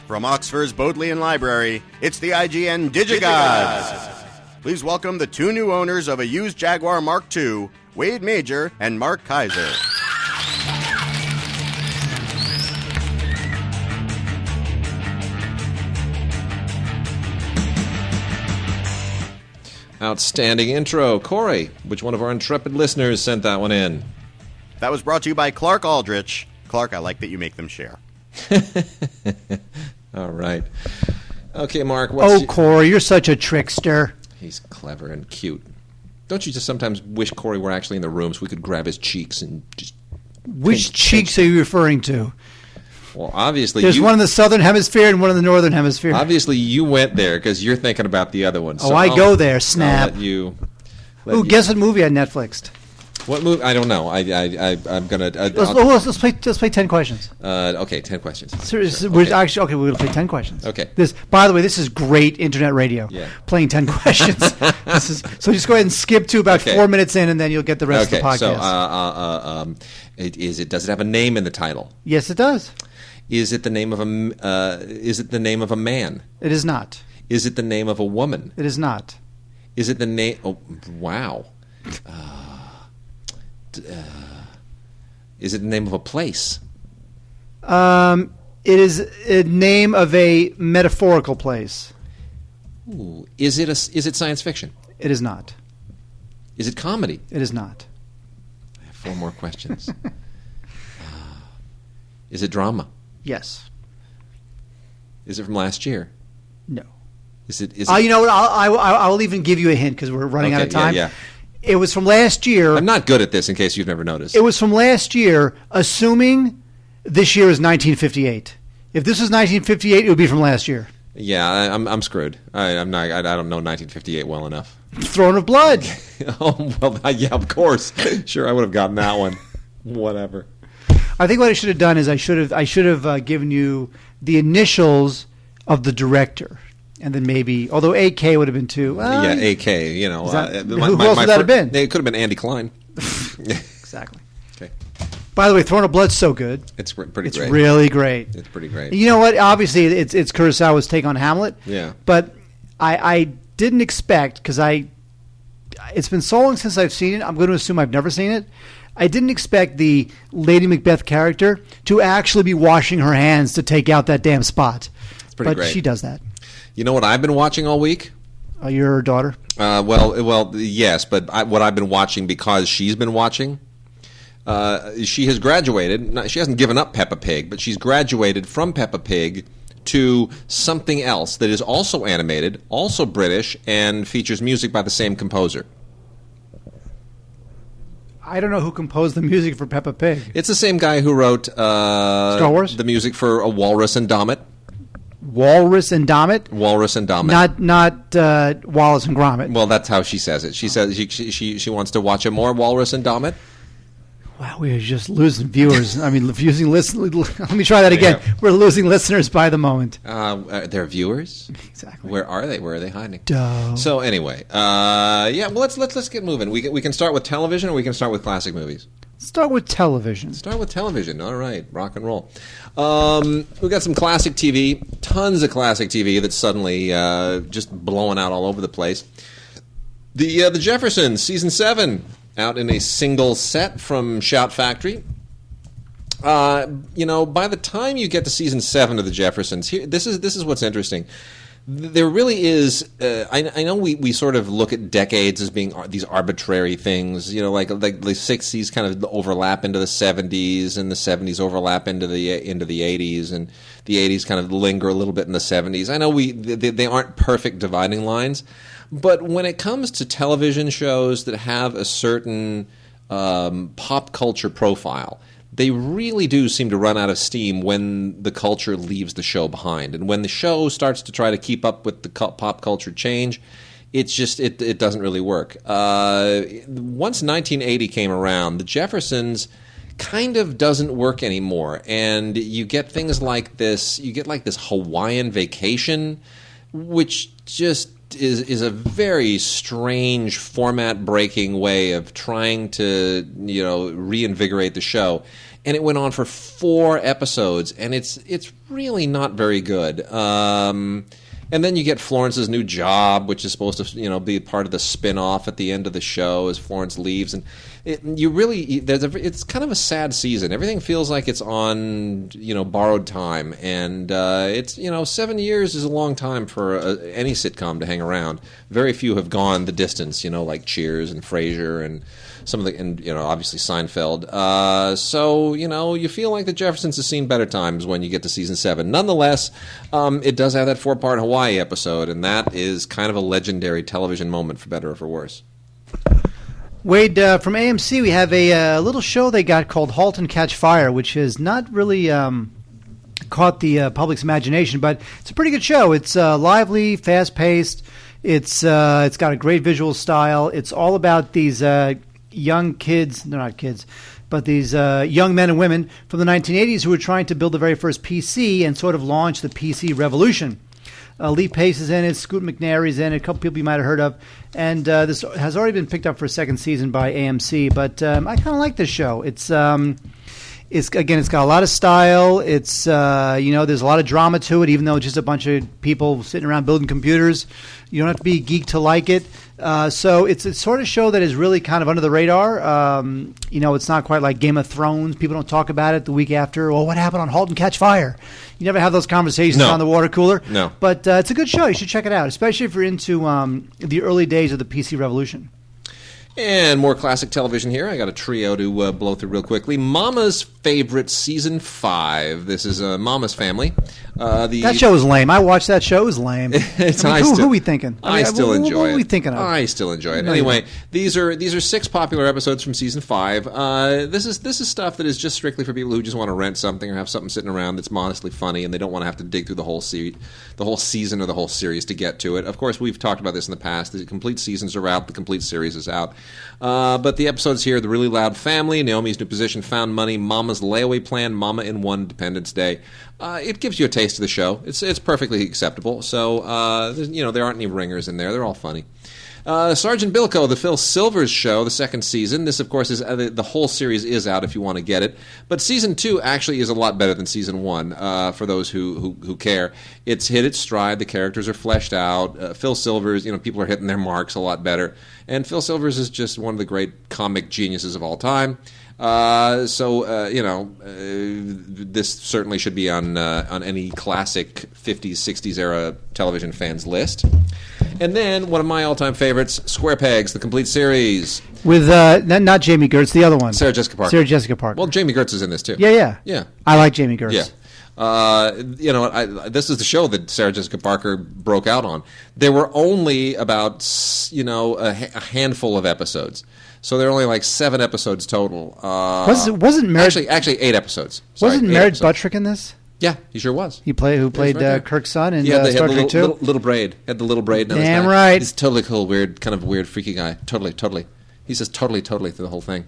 From Oxford's Bodleian Library, it's the IGN Digigods. Please welcome the two new owners of a used Jaguar Mark II, Wade Major and Mark Kaiser. Outstanding intro. Corey, which one of our intrepid listeners sent that one in? That was brought to you by Clark Aldrich. Clark, I like that you make them share. All right. Okay, Mark. Corey, you're such a trickster. He's clever and cute. Don't you just sometimes wish Corey were actually in the room so we could grab his cheeks and just... Which cheeks are you referring to? Well, obviously... There's one in the southern hemisphere and one in the northern hemisphere. Obviously, you went there because you're thinking about the other one. So I go there, snap. Guess what movie I Netflixed? What movie? I don't know. I'm gonna. Let's play 10 questions. Okay, 10 questions. We're gonna play 10 questions. Okay. By the way, this is great internet radio. Yeah. Playing 10 questions. So just go ahead and skip to about 4 minutes in, and then you'll get the rest of the podcast. So, does it have a name in the title? Yes, it does. Is it the name of a? Is it the name of a man? It is not. Is it the name of a woman? It is not. Is it the name? Oh, wow. Is it the name of a place? It is a name of a metaphorical place. Ooh. Is it science fiction? It is not. Is it comedy? It is not. I have 4 more questions. Is it drama? Yes. Is it from last year? No. Is it? You know what? I'll even give you a hint because we're running out of time. Yeah. It was from last year. I'm not good at this in case you've never noticed. It was from last year, assuming this year is 1958. If this was 1958, it would be from last year. Yeah, I'm screwed. I don't know 1958 well enough. Throne of Blood. Oh, well, yeah, of course. Sure, I would have gotten that one. Whatever. I think what I should have done is I should have given you the initials of the director. And then maybe, although AK would have been too. Well, yeah, AK, you know. Who else would that have been? It could have been Andy Klein. Exactly. Okay. By the way, Throne of Blood's so good. It's pretty great. It's really great. It's pretty great. You know what? Obviously, it's Kurosawa's take on Hamlet. Yeah. But I didn't expect, because it's been so long since I've seen it, I'm going to assume I've never seen it. I didn't expect the Lady Macbeth character to actually be washing her hands to take out that damn spot. It's pretty great. But she does that. You know what I've been watching all week? Your daughter? Well, yes, but what I've been watching because she's been watching. She has graduated. She hasn't given up Peppa Pig, but she's graduated from Peppa Pig to something else that is also animated, also British, and features music by the same composer. I don't know who composed the music for Peppa Pig. It's the same guy who wrote Star Wars? The music for A Walrus and Gromit. Walrus and Gromit? Walrus and Gromit. Not Wallace and Gromit. Well, that's how she says it. She says she wants to watch more Walrus and Gromit. Wow, we are just losing viewers. I mean, losing listeners. Let me try that again. Yeah. We're losing listeners by the moment. They're viewers? Exactly. Where are they? Where are they hiding? Duh. So anyway, yeah. Well, let's get moving. We can start with television, or we can start with classic movies. Start with television. Start with television. All right, rock and roll. We've got some classic TV, tons of classic TV that's suddenly just blowing out all over the place. The Jeffersons, season 7, out in a single set from Shout Factory. By the time you get to season 7 of the Jeffersons, this is what's interesting. There really is. I know we sort of look at decades as being these arbitrary things. You know, like the 60s kind of overlap into the 70s, and the 70s overlap into the 80s, and the 80s kind of linger a little bit in the 70s. I know they aren't perfect dividing lines, but when it comes to television shows that have a certain pop culture profile, they really do seem to run out of steam when the culture leaves the show behind. And when the show starts to try to keep up with the pop culture change, it's just it doesn't really work. Once 1980 came around, the Jeffersons kind of doesn't work anymore. And you get things like this. You get like this Hawaiian Vacation, which just is a very strange format-breaking way of trying to reinvigorate the show. And it went on for 4 episodes, and it's really not very good. And then you get Florence's new job, which is supposed to be part of the spin-off at the end of the show as Florence leaves, and it's kind of a sad season. Everything feels like it's on borrowed time, and it's 7 years is a long time for any sitcom to hang around. Very few have gone the distance, like Cheers and Frasier and some of the, and obviously Seinfeld. So you feel like the Jeffersons has seen better times when you get to season 7. Nonetheless, it does have that 4-part Hawaii episode, and that is kind of a legendary television moment, for better or for worse. Wade, from AMC, we have a little show they got called Halt and Catch Fire, which has not really caught the public's imagination, but it's a pretty good show. It's lively, fast-paced. It's got a great visual style. It's all about these young kids. They're not kids, but these young men and women from the 1980s who were trying to build the very first PC and sort of launch the PC revolution. Lee Pace is in it, Scoot McNairy's in it, a couple people you might have heard of, and this has already been picked up for a second season by AMC. But I kind of like this show. It's got a lot of style. It's there's a lot of drama to it, even though it's just a bunch of people sitting around building computers. You don't have to be a geek to like it. So it's a sort of show that is really kind of under the radar. It's not quite like Game of Thrones. People don't talk about it the week after. Well, what happened on Halt and Catch Fire? You never have those conversations on the water cooler. No. But it's a good show. You should check it out, especially if you're into the early days of the PC revolution. And more classic television here. I got a trio to blow through real quickly. Mama's Favorite Season 5. This is Mama's Family. That show was lame. I watched that show. It was lame. Who are we thinking? I still enjoy it. What are we thinking of? I still enjoy it. Anyway, these are 6 popular episodes from Season 5. This is stuff that is just strictly for people who just want to rent something or have something sitting around that's modestly funny, and they don't want to have to dig through the whole season or the whole series to get to it. Of course, we've talked about this in the past. The complete seasons are out. The complete series is out. But the episodes here: The Really Loud Family, Naomi's New Position, Found Money, Mama's Layaway Plan, Mama in One, Independence Day. It gives you a taste of the show. It's perfectly acceptable. So there aren't any ringers in there. They're all funny. Sergeant Bilko, the Phil Silvers Show, the second season. This, of course, is the whole series is out if you want to get it. But season 2 actually is a lot better than season 1 for those who care. It's hit its stride. The characters are fleshed out. Phil Silvers, people are hitting their marks a lot better. And Phil Silvers is just one of the great comic geniuses of all time. This certainly should be on any classic 50s, 60s era television fans list. And then one of my all-time favorites, Square Pegs, the complete series. With not Jamie Gertz, the other one. Sarah Jessica Parker. Well, Jamie Gertz is in this too. Yeah. I like Jamie Gertz. Yeah. This is the show that Sarah Jessica Parker broke out on. There were only about a handful of episodes. So there are only like 7 episodes total. Wasn't Merritt... Actually 8 episodes. Sorry, wasn't Merritt Buttrick in this? Yeah, he sure was. Who played right Kirk's son in Star Trek 2? Little braid. Had the little braid. Damn right. He's totally cool, kind of weird, freaky guy. Totally. He says totally through the whole thing.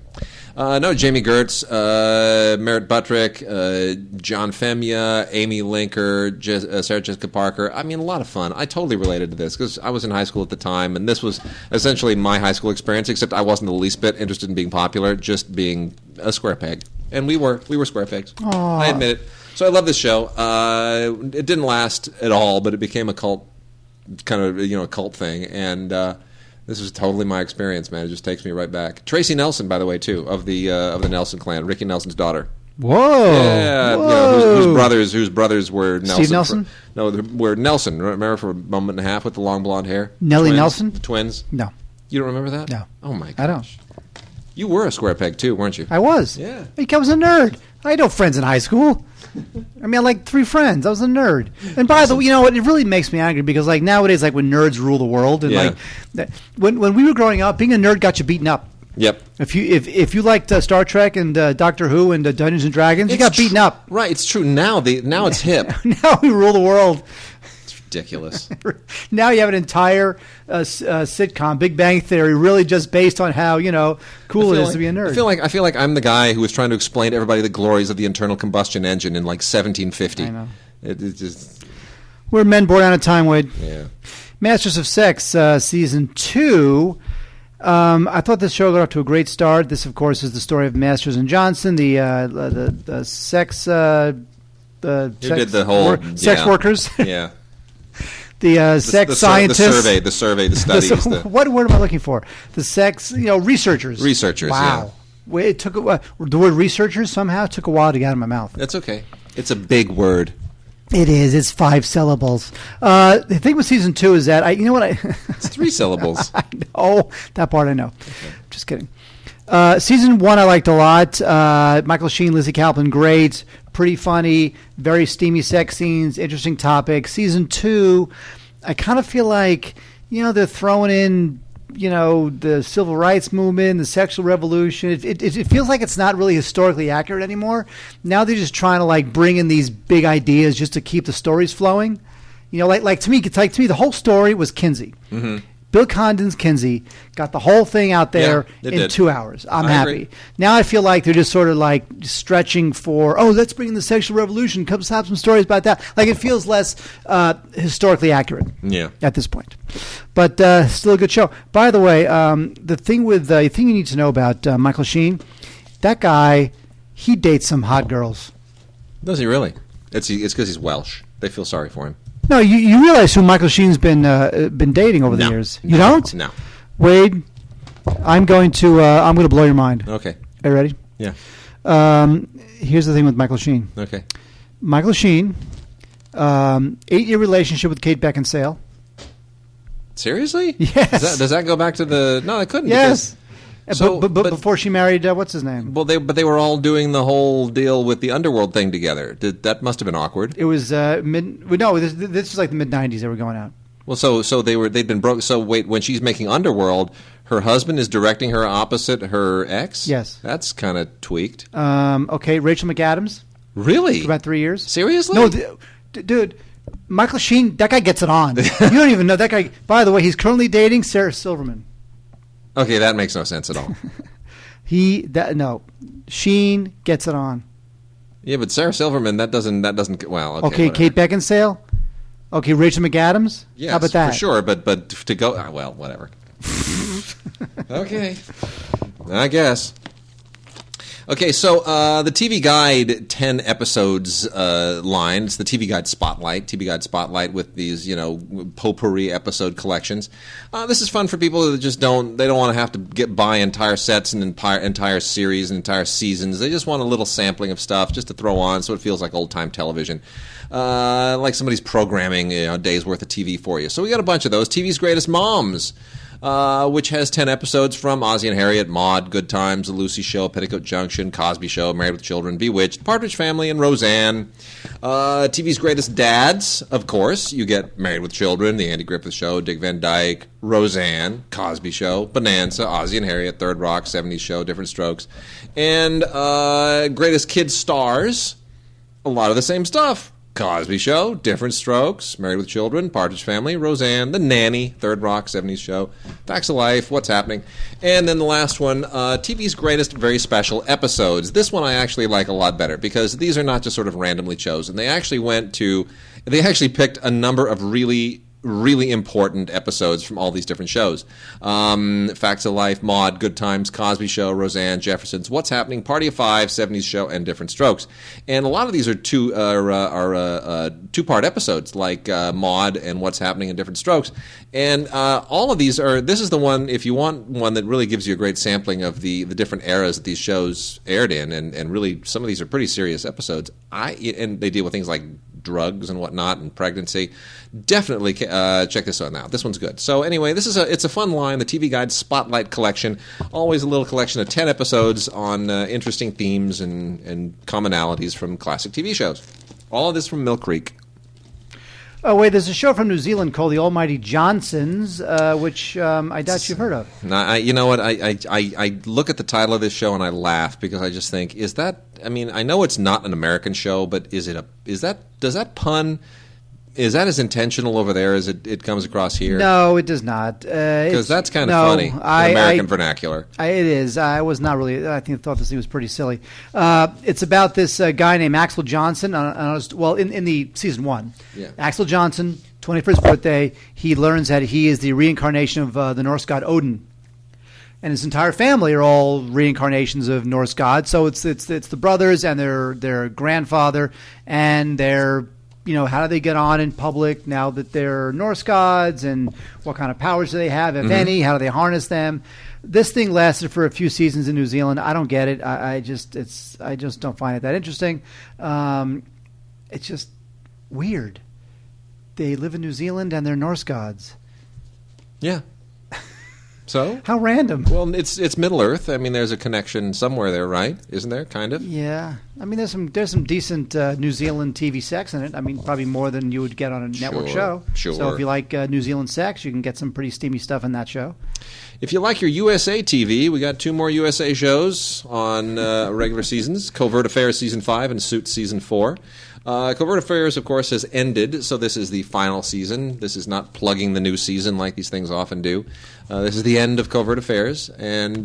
No, Jamie Gertz, Merritt Buttrick, John Femia, Amy Linker, Sarah Jessica Parker. I mean, a lot of fun. I totally related to this because I was in high school at the time, and this was essentially my high school experience, except I wasn't the least bit interested in being popular, just being a square peg. And we were square pegs. Aww. I admit it. So I love this show. It didn't last at all, but it became a cult, kind of a cult thing, and this was totally my experience, man. It just takes me right back. Tracy Nelson, by the way, too, of the Nelson clan, Ricky Nelson's daughter. Whoa! Yeah, Whoa. Whose brothers were Nelson. Steve Nelson? Were Nelson. Remember for a moment and a half with the long blonde hair? Nellie Twins, Nelson? The twins. No. You don't remember that? No. Oh my gosh. I don't. You were a square peg too, weren't you? I was. Yeah. I was a nerd. I had no friends in high school. I mean, I had like 3 friends. I was a nerd. And by the way, it really makes me angry because like nowadays, like when nerds rule the world, and when we were growing up, being a nerd got you beaten up. Yep. If you liked Star Trek and Doctor Who and Dungeons and Dragons, you got beaten up. Right. It's true. Now it's hip. Now we rule the world. Ridiculous. Now you have an entire sitcom, Big Bang Theory, really just based on how cool it is to be a nerd. I feel like I'm the guy who was trying to explain to everybody the glories of the internal combustion engine in like 1750. I know. It just... We're men born out of time, Wade. Yeah. Masters of Sex, Season 2. I thought this show got off to a great start. This, of course, is the story of Masters and Johnson, the sex... sex workers. Yeah. Sex scientists. The survey, the studies. What word am I looking for? The sex, researchers. Researchers, wow. Yeah. It took the word researchers somehow took a while to get out of my mouth. That's okay. It's a big word. It is. It's 5 syllables. The thing with season 2 is that it's 3 syllables. I know that part. I know. Okay. Just kidding. Season 1 I liked a lot. Michael Sheen, Lizzie Kaplan, great. Pretty funny. Very steamy sex scenes. Interesting topic. Season 2, I kind of feel like they're throwing in the civil rights movement, the sexual revolution. It feels like it's not really historically accurate anymore. Now they're just trying to bring in these big ideas just to keep the stories flowing. To me, the whole story was Kinsey. Mm-hmm. Bill Condon's Kinsey got the whole thing out there in 2 hours. I'm happy. Agree. Now I feel like they're just sort of stretching for, let's bring in the sexual revolution. Come have some stories about that. It feels less historically accurate at this point. But still a good show. By the way, the thing you need to know about Michael Sheen, that guy, he dates some hot girls. Does he really? It's because he's Welsh. They feel sorry for him. No, you realize who Michael Sheen's been dating over the years. You don't? No. Wade, I'm going to blow your mind. Okay. Are you ready? Yeah. Here's the thing with Michael Sheen. Okay. Michael Sheen, 8-year relationship with Kate Beckinsale. Seriously? Yes. Does that go back to the? No, it couldn't. Yes. So, but before she married, what's his name? Well, they were all doing the whole deal with the underworld thing together. That must have been awkward. It was this was like the mid '90s. They were going out. Well, so they'd been broke. So wait, when she's making Underworld, her husband is directing her opposite her ex. Yes, that's kind of tweaked. Okay, Rachel McAdams. Really? For about 3 years. Seriously? No, dude. Michael Sheen, that guy gets it on. You don't even know that guy. By the way, he's currently dating Sarah Silverman. Okay, that makes no sense at all. Sheen gets it on. Yeah, but Sarah Silverman, that doesn't. Well, okay. Kate Beckinsale. Okay, Rachel McAdams. Yes, how about that? For sure, but to go, well, whatever. Okay, I guess. Okay, so the TV Guide 10 episodes line. It's the TV Guide Spotlight with these, potpourri episode collections. This is fun for people that just don't want to have to buy entire sets and entire series and entire seasons. They just want a little sampling of stuff just to throw on so it feels like old-time television. Like somebody's programming a day's worth of TV for you. So we got a bunch of those. TV's Greatest Moms. Which has 10 episodes from Ozzie and Harriet, Maude, Good Times, The Lucy Show, Petticoat Junction, Cosby Show, Married with Children, Bewitched, Partridge Family, and Roseanne. TV's Greatest Dads, of course. You get Married with Children, The Andy Griffith Show, Dick Van Dyke, Roseanne, Cosby Show, Bonanza, Ozzie and Harriet, Third Rock, 70s Show, Different Strokes. And Greatest Kids Stars, a lot of the same stuff. Cosby Show, Different Strokes, Married with Children, Partridge Family, Roseanne, The Nanny, Third Rock, 70s Show, Facts of Life, What's Happening, and then the last one, TV's Greatest Very Special Episodes. This one I actually like a lot better because these are not just sort of randomly chosen. They actually picked a number of really important episodes from all these different shows. Facts of Life, Maude, Good Times, Cosby Show, Roseanne, Jeffersons, What's Happening, Party of Five, 70s Show, and Different Strokes. And a lot of these are two-part episodes, like Maude and What's Happening and Different Strokes. And all of these this is the one, if you want one that really gives you a great sampling of the different eras that these shows aired in, and really some of these are pretty serious episodes. And they deal with things like drugs and whatnot and pregnancy. Definitely check this one out. This one's good. So anyway, it's a fun line. The TV Guide Spotlight Collection. Always a little collection of 10 episodes on interesting themes and commonalities from classic TV shows. All of this from Mill Creek. Oh, wait, there's a show from New Zealand called The Almighty Johnsons, which I doubt you've heard of. You know what? I look at the title of this show and I laugh because I just think, is that, I know it's not an American show, but does that pun, is that as intentional over there as it comes across here? No, it does not. Because that's kind of funny, American vernacular. It is. I was not really, I thought this thing was pretty silly. It's about this guy named Axel Johnson, in the season 1. Yeah. Axel Johnson, 21st birthday, he learns that he is the reincarnation of the Norse god Odin. And his entire family are all reincarnations of Norse gods. So it's the brothers and their grandfather, and their, how do they get on in public now that they're Norse gods, and what kind of powers do they have, if any? How do they harness them? This thing lasted for a few seasons in New Zealand. I don't get it. I just don't find it that interesting. It's just weird. They live in New Zealand and they're Norse gods. Yeah. So? How random. Well, it's Middle Earth. I mean, there's a connection somewhere there, right? Isn't there? Kind of. Yeah. I mean, there's some decent New Zealand TV sex in it. I mean, probably more than you would get on a network show. Sure. So if you like New Zealand sex, you can get some pretty steamy stuff in that show. If you like your USA TV, we got 2 more USA shows on regular seasons: Covert Affairs Season 5 and Suits Season 4. Covert Affairs, of course, has ended, so this is the final season. This is not plugging the new season like these things often do. This is the end of Covert Affairs, and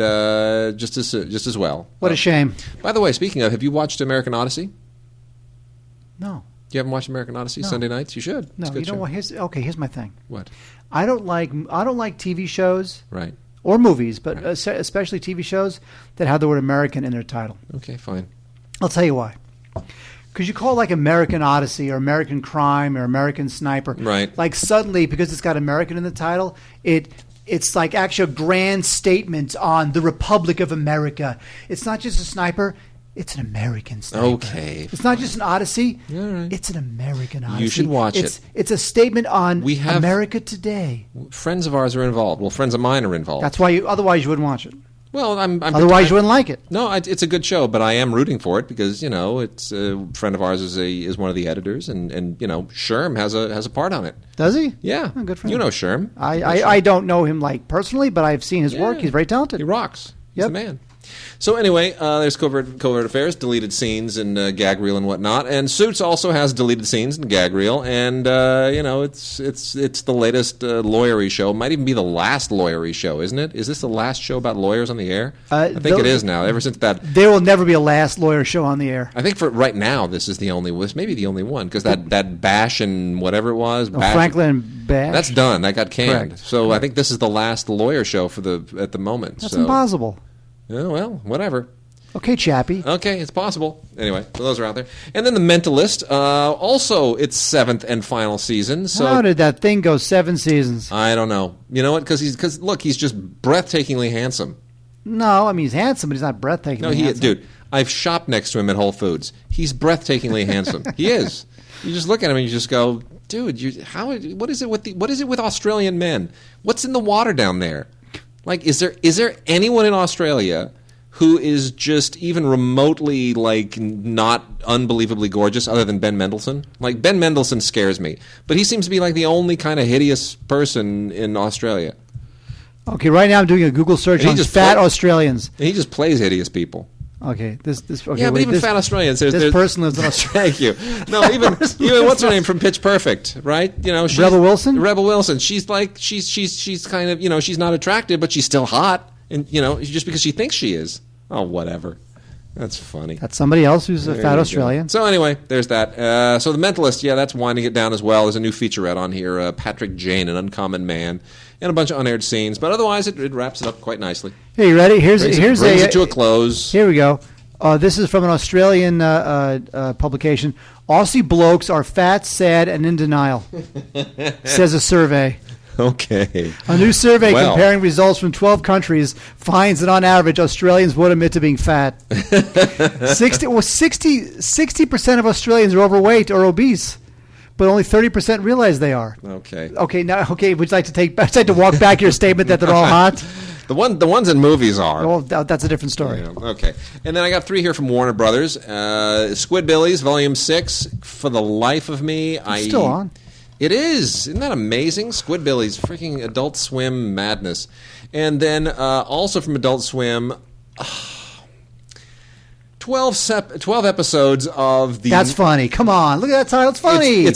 just as well. What a shame. By the way, speaking of, have you watched American Odyssey? No. You haven't watched American Odyssey Sunday nights? You should. No, you know what? Here's my thing. What? I don't like TV shows, right, or movies, but especially TV shows that have the word American in their title. Okay, fine. I'll tell you why. Because you call it like American Odyssey or American Crime or American Sniper. Right. Like suddenly, because it's got American in the title, it's like actually a grand statement on the Republic of America. It's not just a sniper. It's an American sniper. Okay. It's not just an Odyssey. All right. It's an American Odyssey. You should watch it. It's a statement on have America today. Friends of ours are involved. Well, friends of mine are involved. That's why otherwise you wouldn't watch it. Well, otherwise you wouldn't like it. No, it's a good show, but I am rooting for it because it's a friend of ours is one of the editors, and Sherm has a part on it. Does he? Yeah, oh, good for him. You know Sherm. I don't know him personally, but I've seen his work. He's very talented. He rocks. He's the man. So anyway, there's Covert Affairs, deleted scenes and gag reel and whatnot, and Suits also has deleted scenes and gag reel, and it's the latest lawyery show. It might even be the last lawyery show, isn't it? Is this the last show about lawyers on the air? I think it is now. Ever since that, there will never be a last lawyer show on the air. I think for right now, this is the only. This may be the only one because that Bash and whatever it was, Franklin Bash. That's done. That got canned. Correct. So I think this is the last lawyer show at the moment. That's impossible. Oh, well, whatever. Okay, Chappie. Okay, it's possible. Anyway, so those are out there. And then The Mentalist, also its 7th and final season. So how did that thing go 7 seasons? I don't know. You know what? Because look, he's just breathtakingly handsome. No, I mean, he's handsome, but he's not breathtakingly handsome. Dude, I've shopped next to him at Whole Foods. He's breathtakingly handsome. He is. You just look at him and you just go, dude, what is it with Australian men? What's in the water down there? Like, is there anyone in Australia who is just even remotely, not unbelievably gorgeous other than Ben Mendelsohn? Like, Ben Mendelsohn scares me. But he seems to be, the only kind of hideous person in Australia. Okay, right now I'm doing a Google search on fat Australians. And he just plays hideous people. Okay, okay. Yeah, but even fat Australians. This person lives in Australia. Thank you. No, even what's her name from Pitch Perfect, right? Rebel Wilson. Rebel Wilson. She's she's kind of she's not attractive, but she's still hot, and just because she thinks she is. Oh, whatever. That's funny. That's somebody else who's a fat Australian. So anyway, there's that. So The Mentalist, that's winding it down as well. There's a new featurette on here, Patrick Jane, An Uncommon Man, and a bunch of unaired scenes. But otherwise, it wraps it up quite nicely. Hey, you ready? Brings it to a close. Here we go. This is from an Australian publication. Aussie blokes are fat, sad, and in denial, says a survey. Okay. A new survey comparing results from 12 countries finds that on average Australians would admit to being fat. 60% of Australians are overweight or obese, but only 30% realize they are. Okay. Okay. Would you like to walk back your statement that they're all hot? The ones in movies are. Well, that's a different story. Okay. And then I got 3 here from Warner Brothers. Squidbillies, Volume 6. For the life of me, it's still on. It is. Isn't that amazing? Squidbillies, freaking Adult Swim madness. And then also from Adult Swim, 12 episodes of the. That's funny. Come on, look at that title. It's funny.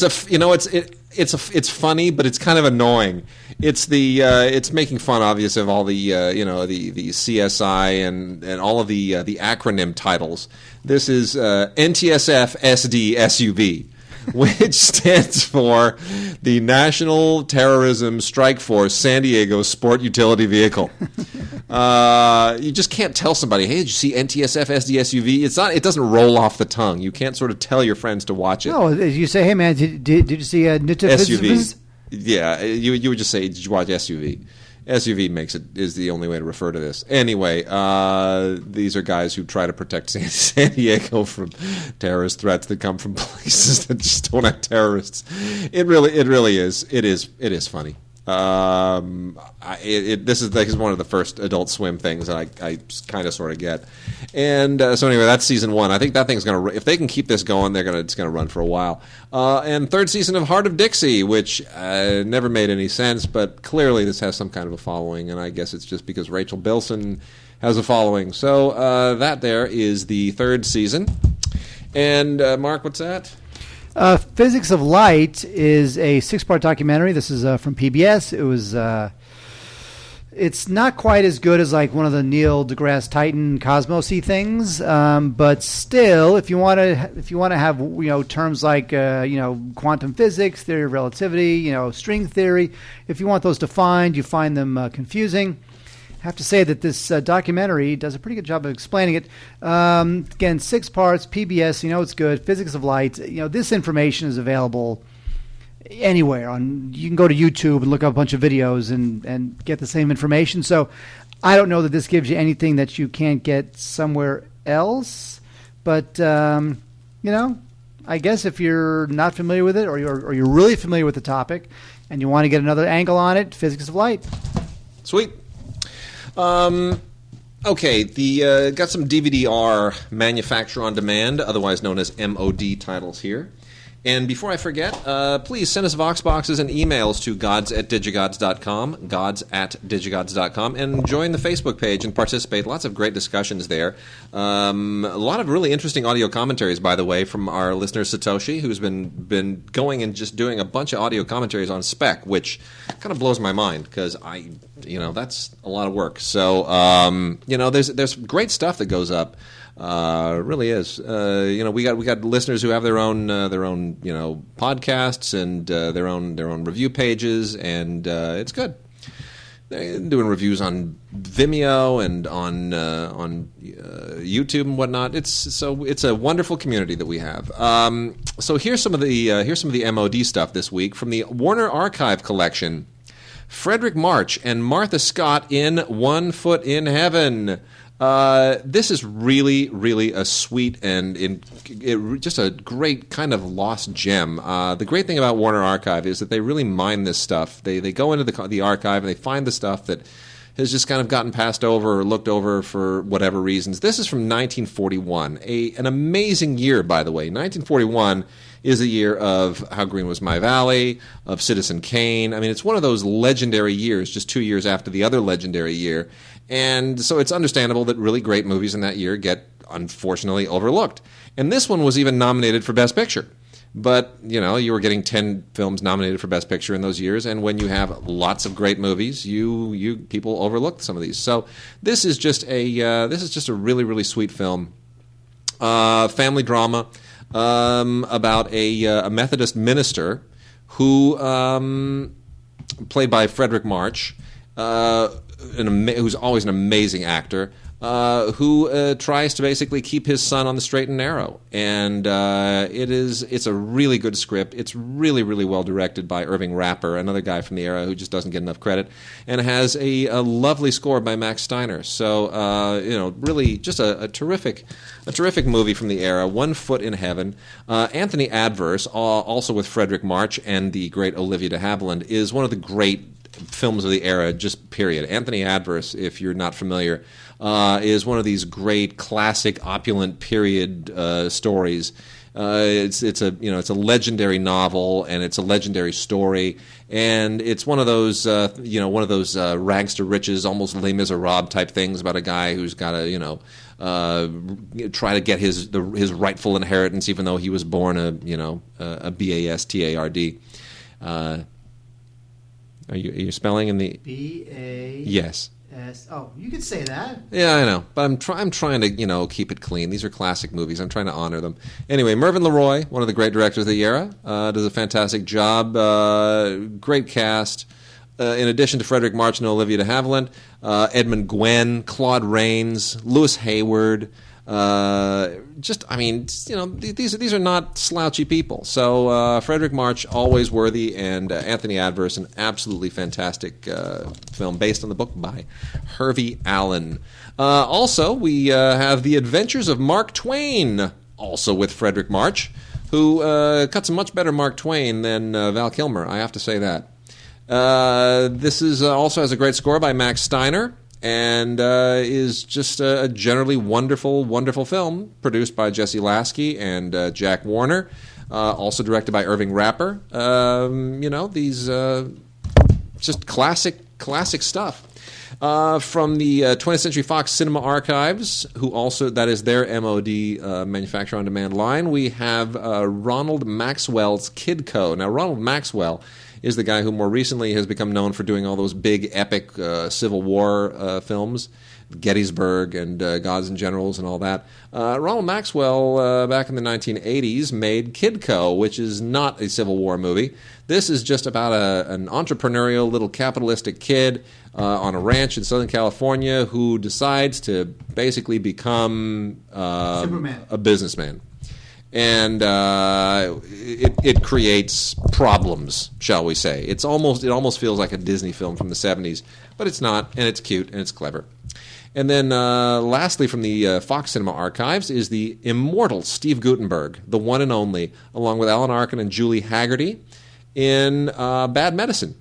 It's funny, but it's kind of annoying. It's it's making fun, obviously, of all the the CSI and all of the acronym titles. This is NTSF SD SUV. which stands for the National Terrorism Strike Force San Diego Sport Utility Vehicle. You just can't tell somebody, hey, did you see NTSF SDSUV? It doesn't roll off the tongue. You can't sort of tell your friends to watch it. No, you say, hey, man, did you see SUV? Yeah, you would just say, did you watch SUV? SUV is the only way to refer to this. Anyway, these are guys who try to protect San Diego from terrorist threats that come from places that just don't have terrorists. It really is. It is funny. This is one of the first Adult Swim things that I kind of sort of get, and so anyway, that's season 1. I think that thing's gonna, if they can keep this going, it's gonna run for a while. And third season of Heart of Dixie, which never made any sense, but clearly this has some kind of a following, and I guess it's just because Rachel Bilson has a following. So that there is the third season. And Mark, what's that? Physics of Light is a 6-part documentary. This is from PBS. It was. It's not quite as good as like one of the Neil deGrasse Tyson Cosmos-y things, but still, if you want to have terms like quantum physics, theory of relativity, string theory, if you want those defined, you find them confusing. I have to say that this documentary does a pretty good job of explaining it. Again, 6 parts, PBS, it's good. Physics of Light, this information is available anywhere. You can go to YouTube and look up a bunch of videos and get the same information. So I don't know that this gives you anything that you can't get somewhere else. But, I guess if you're not familiar with it or you're really familiar with the topic and you want to get another angle on it, Physics of Light. Sweet. Okay, got some DVD-R manufacturer on demand, otherwise known as MOD titles here. And before I forget, please send us Vox boxes and emails to gods@digigods.com, gods@digigods.com, and join the Facebook page and participate. Lots of great discussions there. A lot of really interesting audio commentaries, by the way, from our listener Satoshi, who's been going and just doing a bunch of audio commentaries on spec, which kind of blows my mind because that's a lot of work. So, there's great stuff that goes up. Really is. We got listeners who have their own podcasts and their own review pages, and it's good. They're doing reviews on Vimeo and on YouTube and whatnot. It's a wonderful community that we have. So here's some of the MOD stuff this week from the Warner Archive collection. Frederick March and Martha Scott in One Foot in Heaven. This is really, really a sweet and just a great kind of lost gem. The great thing about Warner Archive is that they really mine this stuff. They go into the archive and they find the stuff that has just kind of gotten passed over or looked over for whatever reasons. This is from 1941, an amazing year, by the way. 1941 is a year of How Green Was My Valley, of Citizen Kane. I mean, it's one of those legendary years, just 2 years after the other legendary year. And so it's understandable that really great movies in that year get, unfortunately, overlooked. And this one was even nominated for Best Picture. But, you were getting 10 films nominated for Best Picture in those years, and when you have lots of great movies, people overlook some of these. So this is just a really, really sweet film. Family drama about a Methodist minister who, played by Frederick March, who's always an amazing actor, who tries to basically keep his son on the straight and narrow. And it's a really good script. It's really, really well directed by Irving Rapper, another guy from the era who just doesn't get enough credit, and has a lovely score by Max Steiner. So, really just a terrific movie from the era, One Foot in Heaven. Anthony Adverse, also with Frederick March and the great Olivia de Havilland, is one of the great films of the era, just period. Anthony Adverse, if you're not familiar, is one of these great classic opulent period stories. It's a legendary novel, and it's a legendary story, and it's one of those rags to riches, almost Les Miserables type things about a guy who's got to try to get his rightful inheritance, even though he was born a bastard. Are you spelling in the B-A... Yes. Yes. Oh, you could say that. Yeah, I know, but I'm trying to keep it clean. These are classic movies. I'm trying to honor them. Anyway, Mervyn LeRoy, one of the great directors of the era, does a fantastic job. Great cast. In addition to Frederick March and Olivia de Havilland, Edmund Gwenn, Claude Rains, Lewis Hayward. These are not slouchy people. So Frederick March, always worthy, and Anthony Adverse, an absolutely fantastic film based on the book by Hervey Allen. Also, we have The Adventures of Mark Twain, also with Frederick March, who cuts a much better Mark Twain than Val Kilmer, I have to say that. This is also has a great score by Max Steiner, and is just a generally wonderful, wonderful film produced by Jesse Lasky and Jack Warner, also directed by Irving Rapper. These just classic stuff. From the 20th Century Fox Cinema Archives, who also, that is their MOD manufacturer on demand line, we have Ronald Maxwell's Kidco. Now, Ronald Maxwell is the guy who more recently has become known for doing all those big, epic Civil War films, Gettysburg and Gods and Generals and all that. Ronald Maxwell, back in the 1980s, made Kidco, which is not a Civil War movie. This is just about an entrepreneurial little capitalistic kid on a ranch in Southern California who decides to basically become a businessman. And it creates problems, shall we say. It almost feels like a Disney film from the 70s, but it's not, and it's cute, and it's clever. And then lastly from the Fox Cinema Archives is the immortal Steve Guttenberg, the one and only, along with Alan Arkin and Julie Haggerty, in Bad Medicine,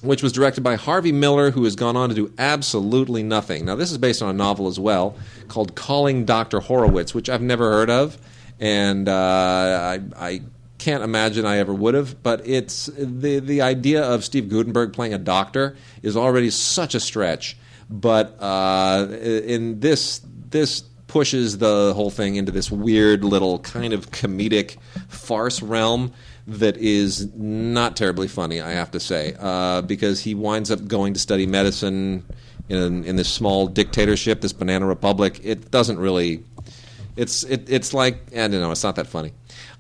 which was directed by Harvey Miller, who has gone on to do absolutely nothing. Now, this is based on a novel as well called Calling Dr. Horowitz, which I've never heard of. And I can't imagine I ever would have, but it's the idea of Steve Guttenberg playing a doctor is already such a stretch. But in this pushes the whole thing into this weird little kind of comedic farce realm that is not terribly funny, I have to say, because he winds up going to study medicine in this small dictatorship, this banana republic. It doesn't really. It's like, I don't know, it's not that funny.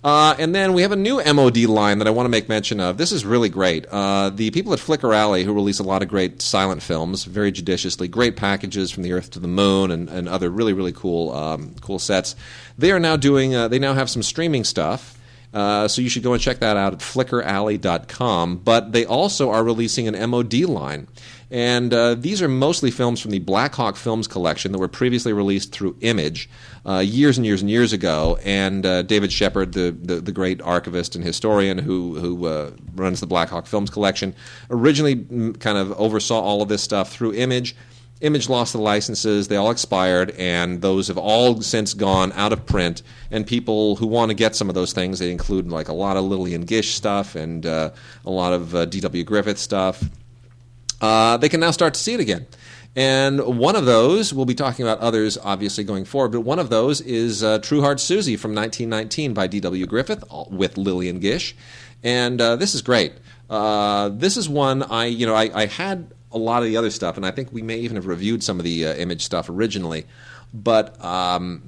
And then we have a new MOD line that I want to make mention of. This is really great. The people at Flicker Alley, who release a lot of great silent films, very judiciously, great packages from the Earth to the Moon and other really, really cool sets. They are now they now have some streaming stuff. So you should go and check that out at flickeralley.com. But they also are releasing an MOD line. And these are mostly films from the Black Hawk Films collection that were previously released through Image years and years and years ago. And David Shepard, the great archivist and historian who runs the Black Hawk Films collection, originally kind of oversaw all of this stuff through Image. Image lost the licenses, they all expired, and those have all since gone out of print. And people who want to get some of those things, they include like a lot of Lillian Gish stuff and a lot of D.W. Griffith stuff. They can now start to see it again. And one of those, we'll be talking about others obviously going forward, but one of those is True Heart Susie from 1919 by D.W. Griffith with Lillian Gish. And this is great. This is one I had a lot of the other stuff, and I think we may even have reviewed some of the Image stuff originally. But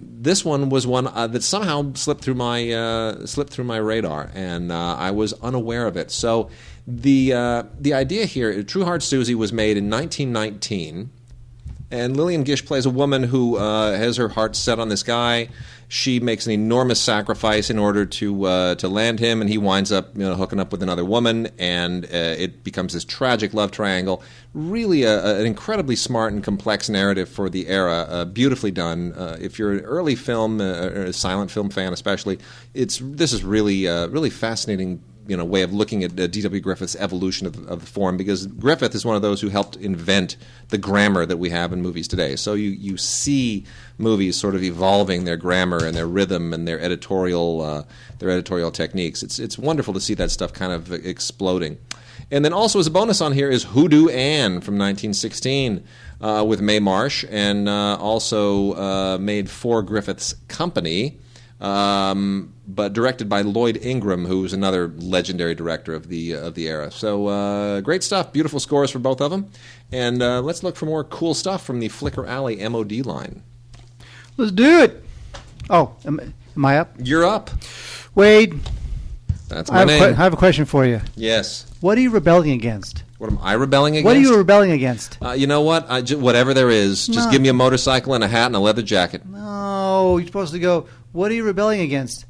this one was one that somehow slipped through my radar, and I was unaware of it. So the idea here, True Heart Susie was made in 1919, and Lillian Gish plays a woman who has her heart set on this guy. She makes an enormous sacrifice in order to land him, and he winds up hooking up with another woman, and it becomes this tragic love triangle. Really an incredibly smart and complex narrative for the era, beautifully done. If you're an early film, a silent film fan especially, this is really fascinating way of looking at D.W. Griffith's evolution of the form, because Griffith is one of those who helped invent the grammar that we have in movies today. So you see movies sort of evolving their grammar and their rhythm and their editorial techniques. It's wonderful to see that stuff kind of exploding. And then also as a bonus on here is Hoodoo Ann from 1916 with Mae Marsh, and also made for Griffith's company. but directed by Lloyd Ingram, who's another legendary director of the era. So great stuff, beautiful scores for both of them. And let's look for more cool stuff from the Flicker Alley MOD line. Let's do it. Oh, am I up? You're up. Wade. That's my name. I have a question for you. Yes. What are you rebelling against? What am I rebelling against? What are you rebelling against? You know what? Whatever there is, just give me a motorcycle and a hat and a leather jacket. No, you're supposed to go, what are you rebelling against?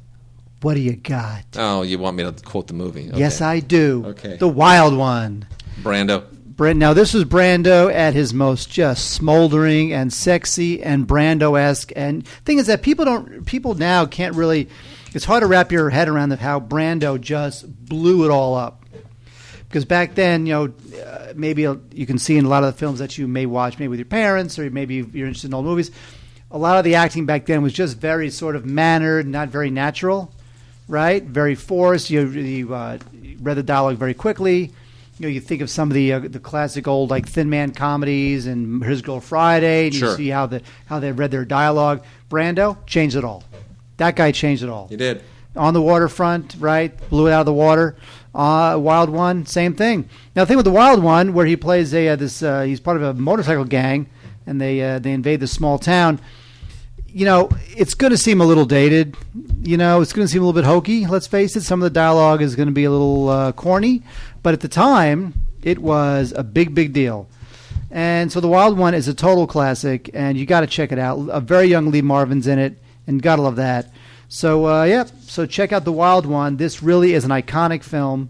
What do you got? Oh, you want me to quote the movie? Okay. Yes, I do. Okay. The Wild One. Brando. Now, this was Brando at his most just smoldering and sexy and Brando-esque. And thing is that people now can't really, it's hard to wrap your head around how Brando just blew it all up. Because back then, maybe you can see in a lot of the films that you may watch maybe with your parents or maybe you're interested in old movies, a lot of the acting back then was just very sort of mannered, not very natural, right? Very forced. You read the dialogue very quickly. You think of some of the classic old like Thin Man comedies and His Girl Friday, and sure. You see how they read their dialogue. Brando changed it all. That guy changed it all. He did. On the waterfront, right? Blew it out of the water. Wild One, same thing. Now the thing with the Wild One, where he plays he's part of a motorcycle gang, and they invade this small town. It's going to seem a little dated. It's going to seem a little bit hokey. Let's face it. Some of the dialogue is going to be a little corny. But at the time, it was a big, big deal. And so The Wild One is a total classic, and you got to check it out. A very young Lee Marvin's in it, and got to love that. So, so check out The Wild One. This really is an iconic film.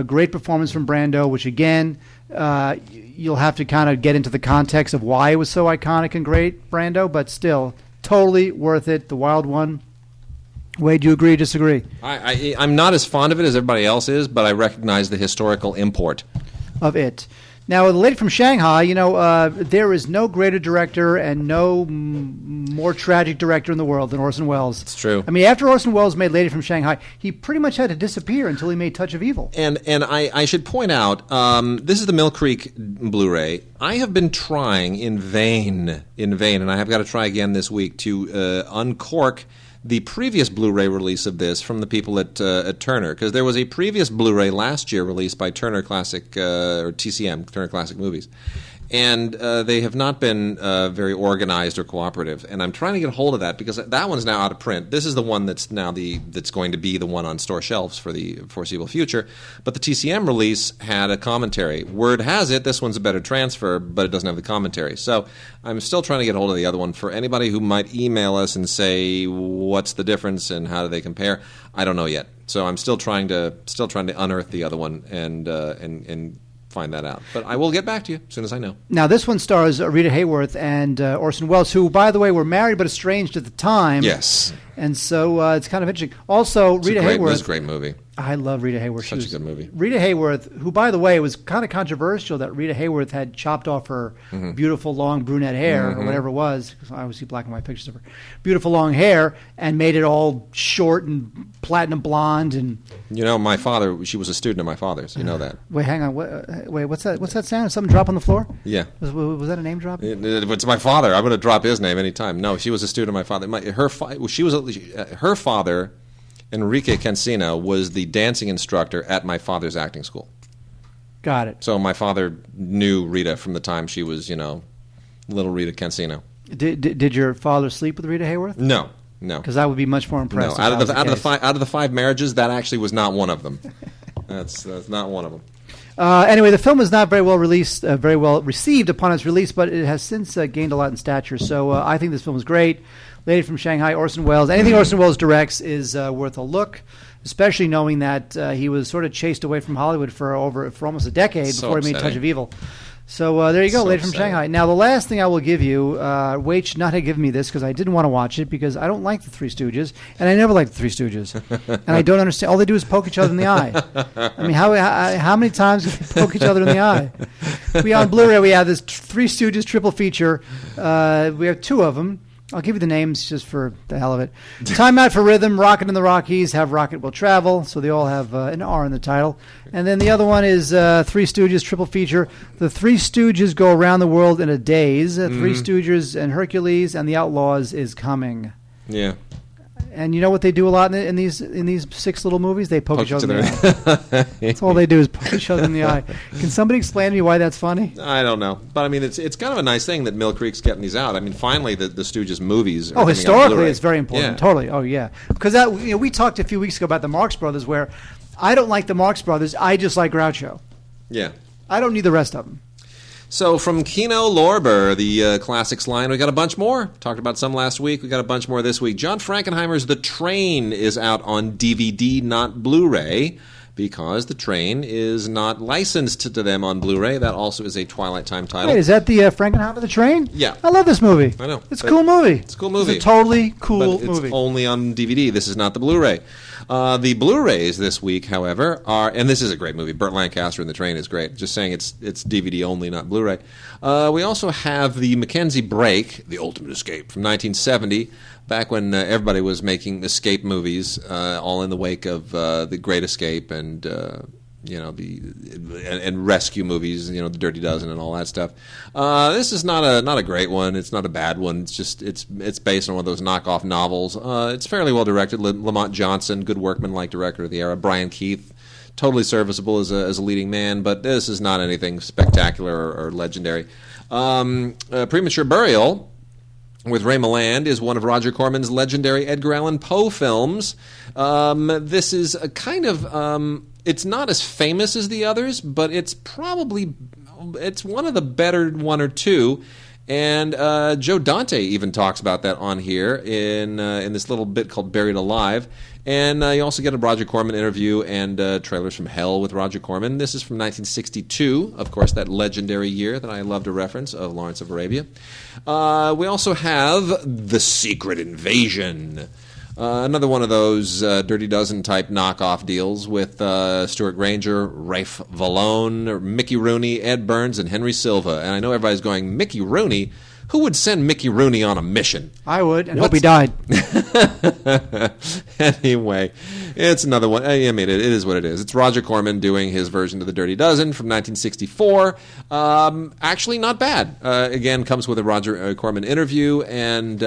Great performance from Brando, which, again, you'll have to kind of get into the context of why it was so iconic and great, Brando, but still, totally worth it. The Wild One. Wade, do you agree or disagree? I'm not as fond of it as everybody else is, but I recognize the historical import of it. Now, The Lady from Shanghai, there is no greater director and no more tragic director in the world than Orson Welles. It's true. I mean, after Orson Welles made Lady from Shanghai, he pretty much had to disappear until he made Touch of Evil. And I should point out, this is the Mill Creek Blu-ray. I have been trying in vain, and I have got to try again this week to uncork the previous Blu-ray release of this from the people at Turner, because there was a previous Blu-ray last year released by Turner Classic or TCM, Turner Classic Movies, and they have not been very organized or cooperative. And I'm trying to get a hold of that because that one's now out of print. This is the one that's now that's going to be the one on store shelves for the foreseeable future. But the TCM release had a commentary. Word has it this one's a better transfer, but it doesn't have the commentary. So I'm still trying to get a hold of the other one. For anybody who might email us and say what's the difference and how do they compare, I don't know yet. So I'm still trying to unearth the other one and find that out. But I will get back to you as soon as I know. Now, this one stars Rita Hayworth and Orson Welles, who, by the way, were married but estranged at the time. Yes. And so it's kind of interesting. Also, Rita Hayworth. It's a great movie. I love Rita Hayworth. Such a good movie. Rita Hayworth, who, by the way, it was kind of controversial that Rita Hayworth had chopped off her beautiful long brunette hair, or whatever it was, because I always see black and white pictures of her, beautiful long hair, and made it all short and platinum blonde. And my father, she was a student of my father's. You know that. Wait, hang on. Wait, what's that? What's that sound? Something drop on the floor? Yeah. Was that a name drop? It's my father. I'm going to drop his name anytime. No, she was a student of my father. Her father, Enrique Cancino, was the dancing instructor at my father's acting school. Got it. So my father knew Rita from the time she was, little Rita Cancino. Did your father sleep with Rita Hayworth? No. Because I would be much more impressed. No, out of the five marriages, that actually was not one of them. That's not one of them. Anyway, the film was not very well received upon its release, but it has since gained a lot in stature. So I think this film is great. Lady from Shanghai, Orson Welles. Anything Orson Welles directs is worth a look, especially knowing that he was sort of chased away from Hollywood for almost a decade before he made Touch of Evil. So there you go, Lady from Shanghai. Now, the last thing I will give you, Wade should not have given me this because I didn't want to watch it because I don't like the Three Stooges, and I never liked the Three Stooges. And I don't understand. All they do is poke each other in the eye. I mean, how many times do they poke each other in the eye? On Blu-ray, we have this Three Stooges triple feature. We have two of them. I'll give you the names just for the hell of it. Time Out for Rhythm, Rocket in the Rockies, Have Rocket Will Travel. So they all have an R in the title. And then the other one is Three Stooges, triple feature. The Three Stooges Go Around the World in a Daze. Three Stooges and Hercules and the Outlaws is coming. Yeah. And you know what they do a lot in these 6 little movies? They poke each other in the eye. That's all they do is poke each other in the eye. Can somebody explain to me why that's funny? I don't know. But, I mean, it's kind of a nice thing that Mill Creek's getting these out. I mean, finally, the Stooges movies are coming out on historically, Blu-ray. it's very important. Yeah. Totally. Oh, yeah. Because we talked a few weeks ago about the Marx Brothers, where I don't like the Marx Brothers. I just like Groucho. Yeah. I don't need the rest of them. So from Kino Lorber, the classics line, we got a bunch more. Talked about some last week. We got a bunch more this week. John Frankenheimer's The Train is out on DVD, not Blu-ray, because The Train is not licensed to them on Blu-ray. That also is a Twilight Time title. Wait, is that the Frankenheimer The Train? Yeah. I love this movie. I know. It's a cool movie. It's a cool movie. It's a totally cool but movie. It's only on DVD. This is not the Blu-ray. The Blu-rays this week, however, are, and this is a great movie. Burt Lancaster in The Train is great. Just saying it's DVD only, not Blu-ray. We also have the Mackenzie Break, The Ultimate Escape, from 1970, back when everybody was making escape movies, all in the wake of The Great Escape and and rescue movies, The Dirty Dozen and all that stuff. This is not a great one. It's not a bad one. It's just it's based on one of those knockoff novels. It's fairly well directed. Lamont Johnson, good workman-like director of the era. Brian Keith, totally serviceable as a leading man, but this is not anything spectacular or legendary. Premature Burial with Ray Milland is one of Roger Corman's legendary Edgar Allan Poe films. This is a kind of it's not as famous as the others, but it's one of the better one or two. And Joe Dante even talks about that on here in this little bit called Buried Alive. And you also get a Roger Corman interview and Trailers from Hell with Roger Corman. This is from 1962, of course, that legendary year that I love to reference of Lawrence of Arabia. We also have The Secret Invasion. Another one of those Dirty Dozen type knockoff deals with Stuart Granger, Rafe Vallone, Mickey Rooney, Ed Burns, and Henry Silva. And I know everybody's going, Mickey Rooney? Who would send Mickey Rooney on a mission? I would, and hope he died. Anyway, it's another one. I mean, it is what it is. It's Roger Corman doing his version of The Dirty Dozen from 1964. Actually, not bad. Again, comes with a Roger Corman interview. And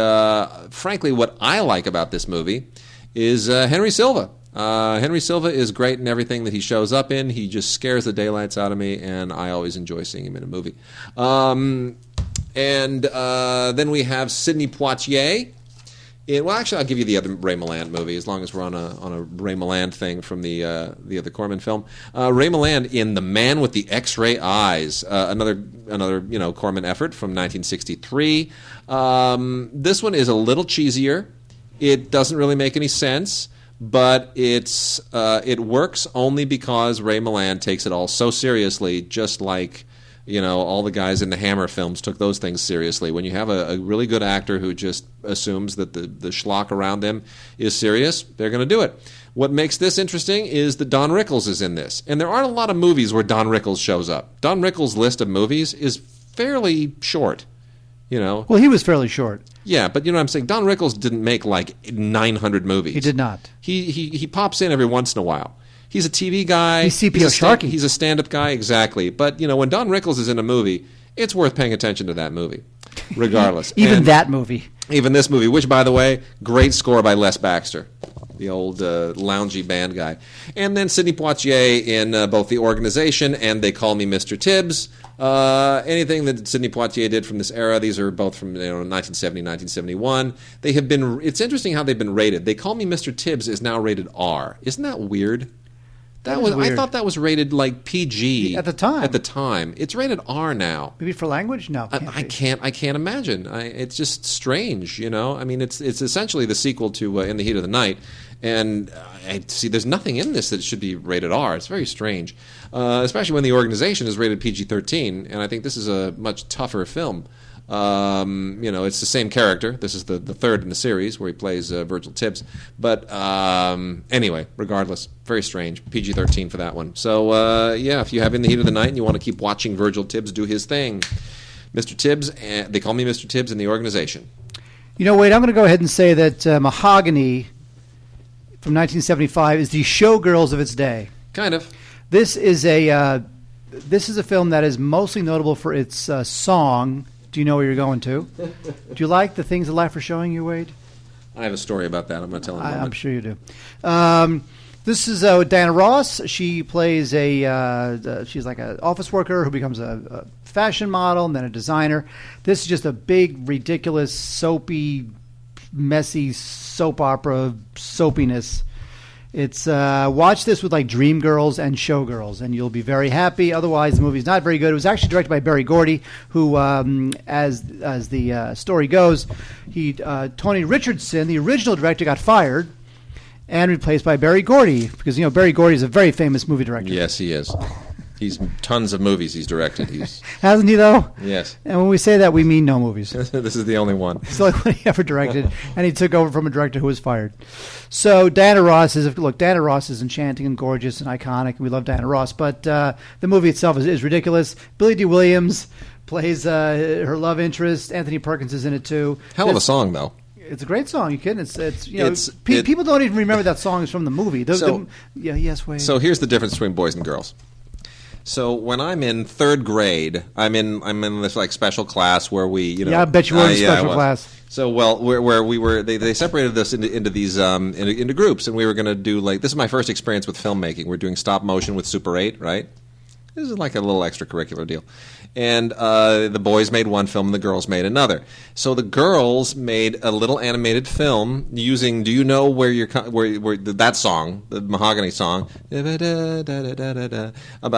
frankly, what I like about this movie is Henry Silva. Henry Silva is great in everything that he shows up in. He just scares the daylights out of me, and I always enjoy seeing him in a movie. And then we have Sidney Poitier. Well, actually, I'll give you the other Ray Milland movie as long as we're on a Ray Milland thing from the other Corman film. Ray Milland in The Man with the X-Ray Eyes, another Corman effort from 1963. This one is a little cheesier. It doesn't really make any sense, but it works only because Ray Milland takes it all so seriously, just like all the guys in the Hammer films took those things seriously. When you have a really good actor who just assumes that the schlock around them is serious, they're going to do it. What makes this interesting is that Don Rickles is in this. And there aren't a lot of movies where Don Rickles shows up. Don Rickles' list of movies is fairly short. Well, he was fairly short. Yeah, but you know what I'm saying? Don Rickles didn't make like 900 movies. He did not. He pops in every once in a while. He's a TV guy. He's C.P.O. Sharkey. He's a stand-up guy, exactly. But, when Don Rickles is in a movie, it's worth paying attention to that movie, regardless. Even that movie. Even this movie, which, by the way, great score by Les Baxter, the old loungy band guy. And then Sidney Poitier in both The Organization and They Call Me Mr. Tibbs. Anything that Sidney Poitier did from this era, these are both from 1970, 1971. They have been. It's interesting how they've been rated. They Call Me Mr. Tibbs is now rated R. Isn't that weird? That was weird. I thought that was rated like PG at the time. At the time, it's rated R now. Maybe for language? No, I can't imagine. It's just strange, I mean, it's essentially the sequel to In the Heat of the Night, and I see there's nothing in this that should be rated R. It's very strange, especially when The Organization is rated PG-13, and I think this is a much tougher film. It's the same character. This is the third in the series where he plays Virgil Tibbs. But anyway, regardless, very strange. PG-13 for that one. So, if you have In the Heat of the Night and you want to keep watching Virgil Tibbs do his thing, Mr. Tibbs, They Call Me Mr. Tibbs in The Organization. Wait, I'm going to go ahead and say that Mahogany from 1975 is the showgirls of its day. Kind of. This is a film that is mostly notable for its song. Do you know where you're going to? Do you like The Things That Life Are Showing You, Wade? I have a story about that. I'm going to tell in a moment. I'm sure you do. This is Diana Ross. She plays she's like an office worker who becomes a fashion model and then a designer. This is just a big, ridiculous, soapy, messy soap opera soapiness. It's watch this with like Dreamgirls and Showgirls, and you'll be very happy. Otherwise, the movie's not very good. It was actually directed by Berry Gordy, who, as the story goes, Tony Richardson, the original director, got fired and replaced by Berry Gordy because Berry Gordy is a very famous movie director. Yes, he is. He's tons of movies he's directed. Hasn't he, though? Yes. And when we say that, we mean no movies. This is the only one. It's the only one he ever directed, and he took over from a director who was fired. So Diana Ross is enchanting and gorgeous and iconic, and we love Diana Ross, but the movie itself is ridiculous. Billy D. Williams plays her love interest. Anthony Perkins is in it, too. Hell of a song, though. It's a great song. You kidding? People don't even remember that song is from the movie. Yes, Wade. So here's the difference between boys and girls. So when I'm in third grade, I'm in this like special class where we, Yeah, I bet you were in special class. So where we were, they separated us into these into groups, and we were going to do this is my first experience with filmmaking. We're doing stop motion with Super 8, right? This is like a little extracurricular deal. And the boys made one film and the girls made another. So the girls made a little animated film using, do you know where that song, the Mahogany song, about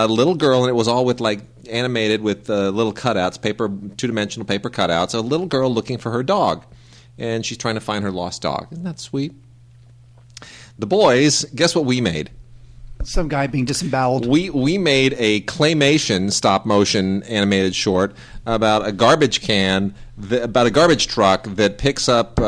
a little girl, and it was all with animated with little cutouts, two-dimensional paper cutouts, a little girl looking for her dog. And she's trying to find her lost dog. Isn't that sweet? The boys, guess what we made? Some guy being disemboweled. We made a claymation stop-motion animated short about a garbage truck that picks up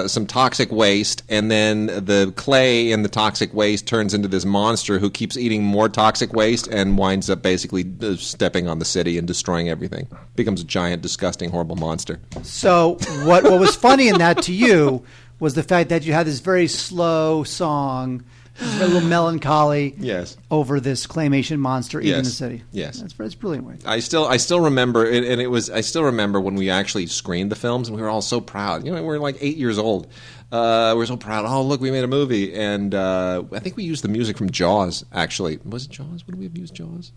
some toxic waste, and then the clay in the toxic waste turns into this monster who keeps eating more toxic waste and winds up basically stepping on the city and destroying everything. Becomes a giant, disgusting, horrible monster. So what was funny in that to you was the fact that you had this very slow song, a little melancholy, yes, over this claymation monster eating the city. Yes, that's brilliant. Wade. I still remember, and I still remember when we actually screened the films, and we were all so proud. We were like 8 years old. We were so proud. Oh, look, we made a movie, and I think we used the music from Jaws. Actually, was it Jaws? Would we have used Jaws?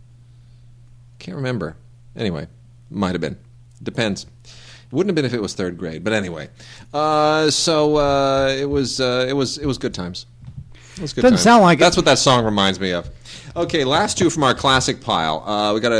Can't remember. Anyway, might have been. Depends. It wouldn't have been if it was third grade, but anyway. So it was good times. Doesn't sound like it. That's what that song reminds me of. Okay, last two from our classic pile. We got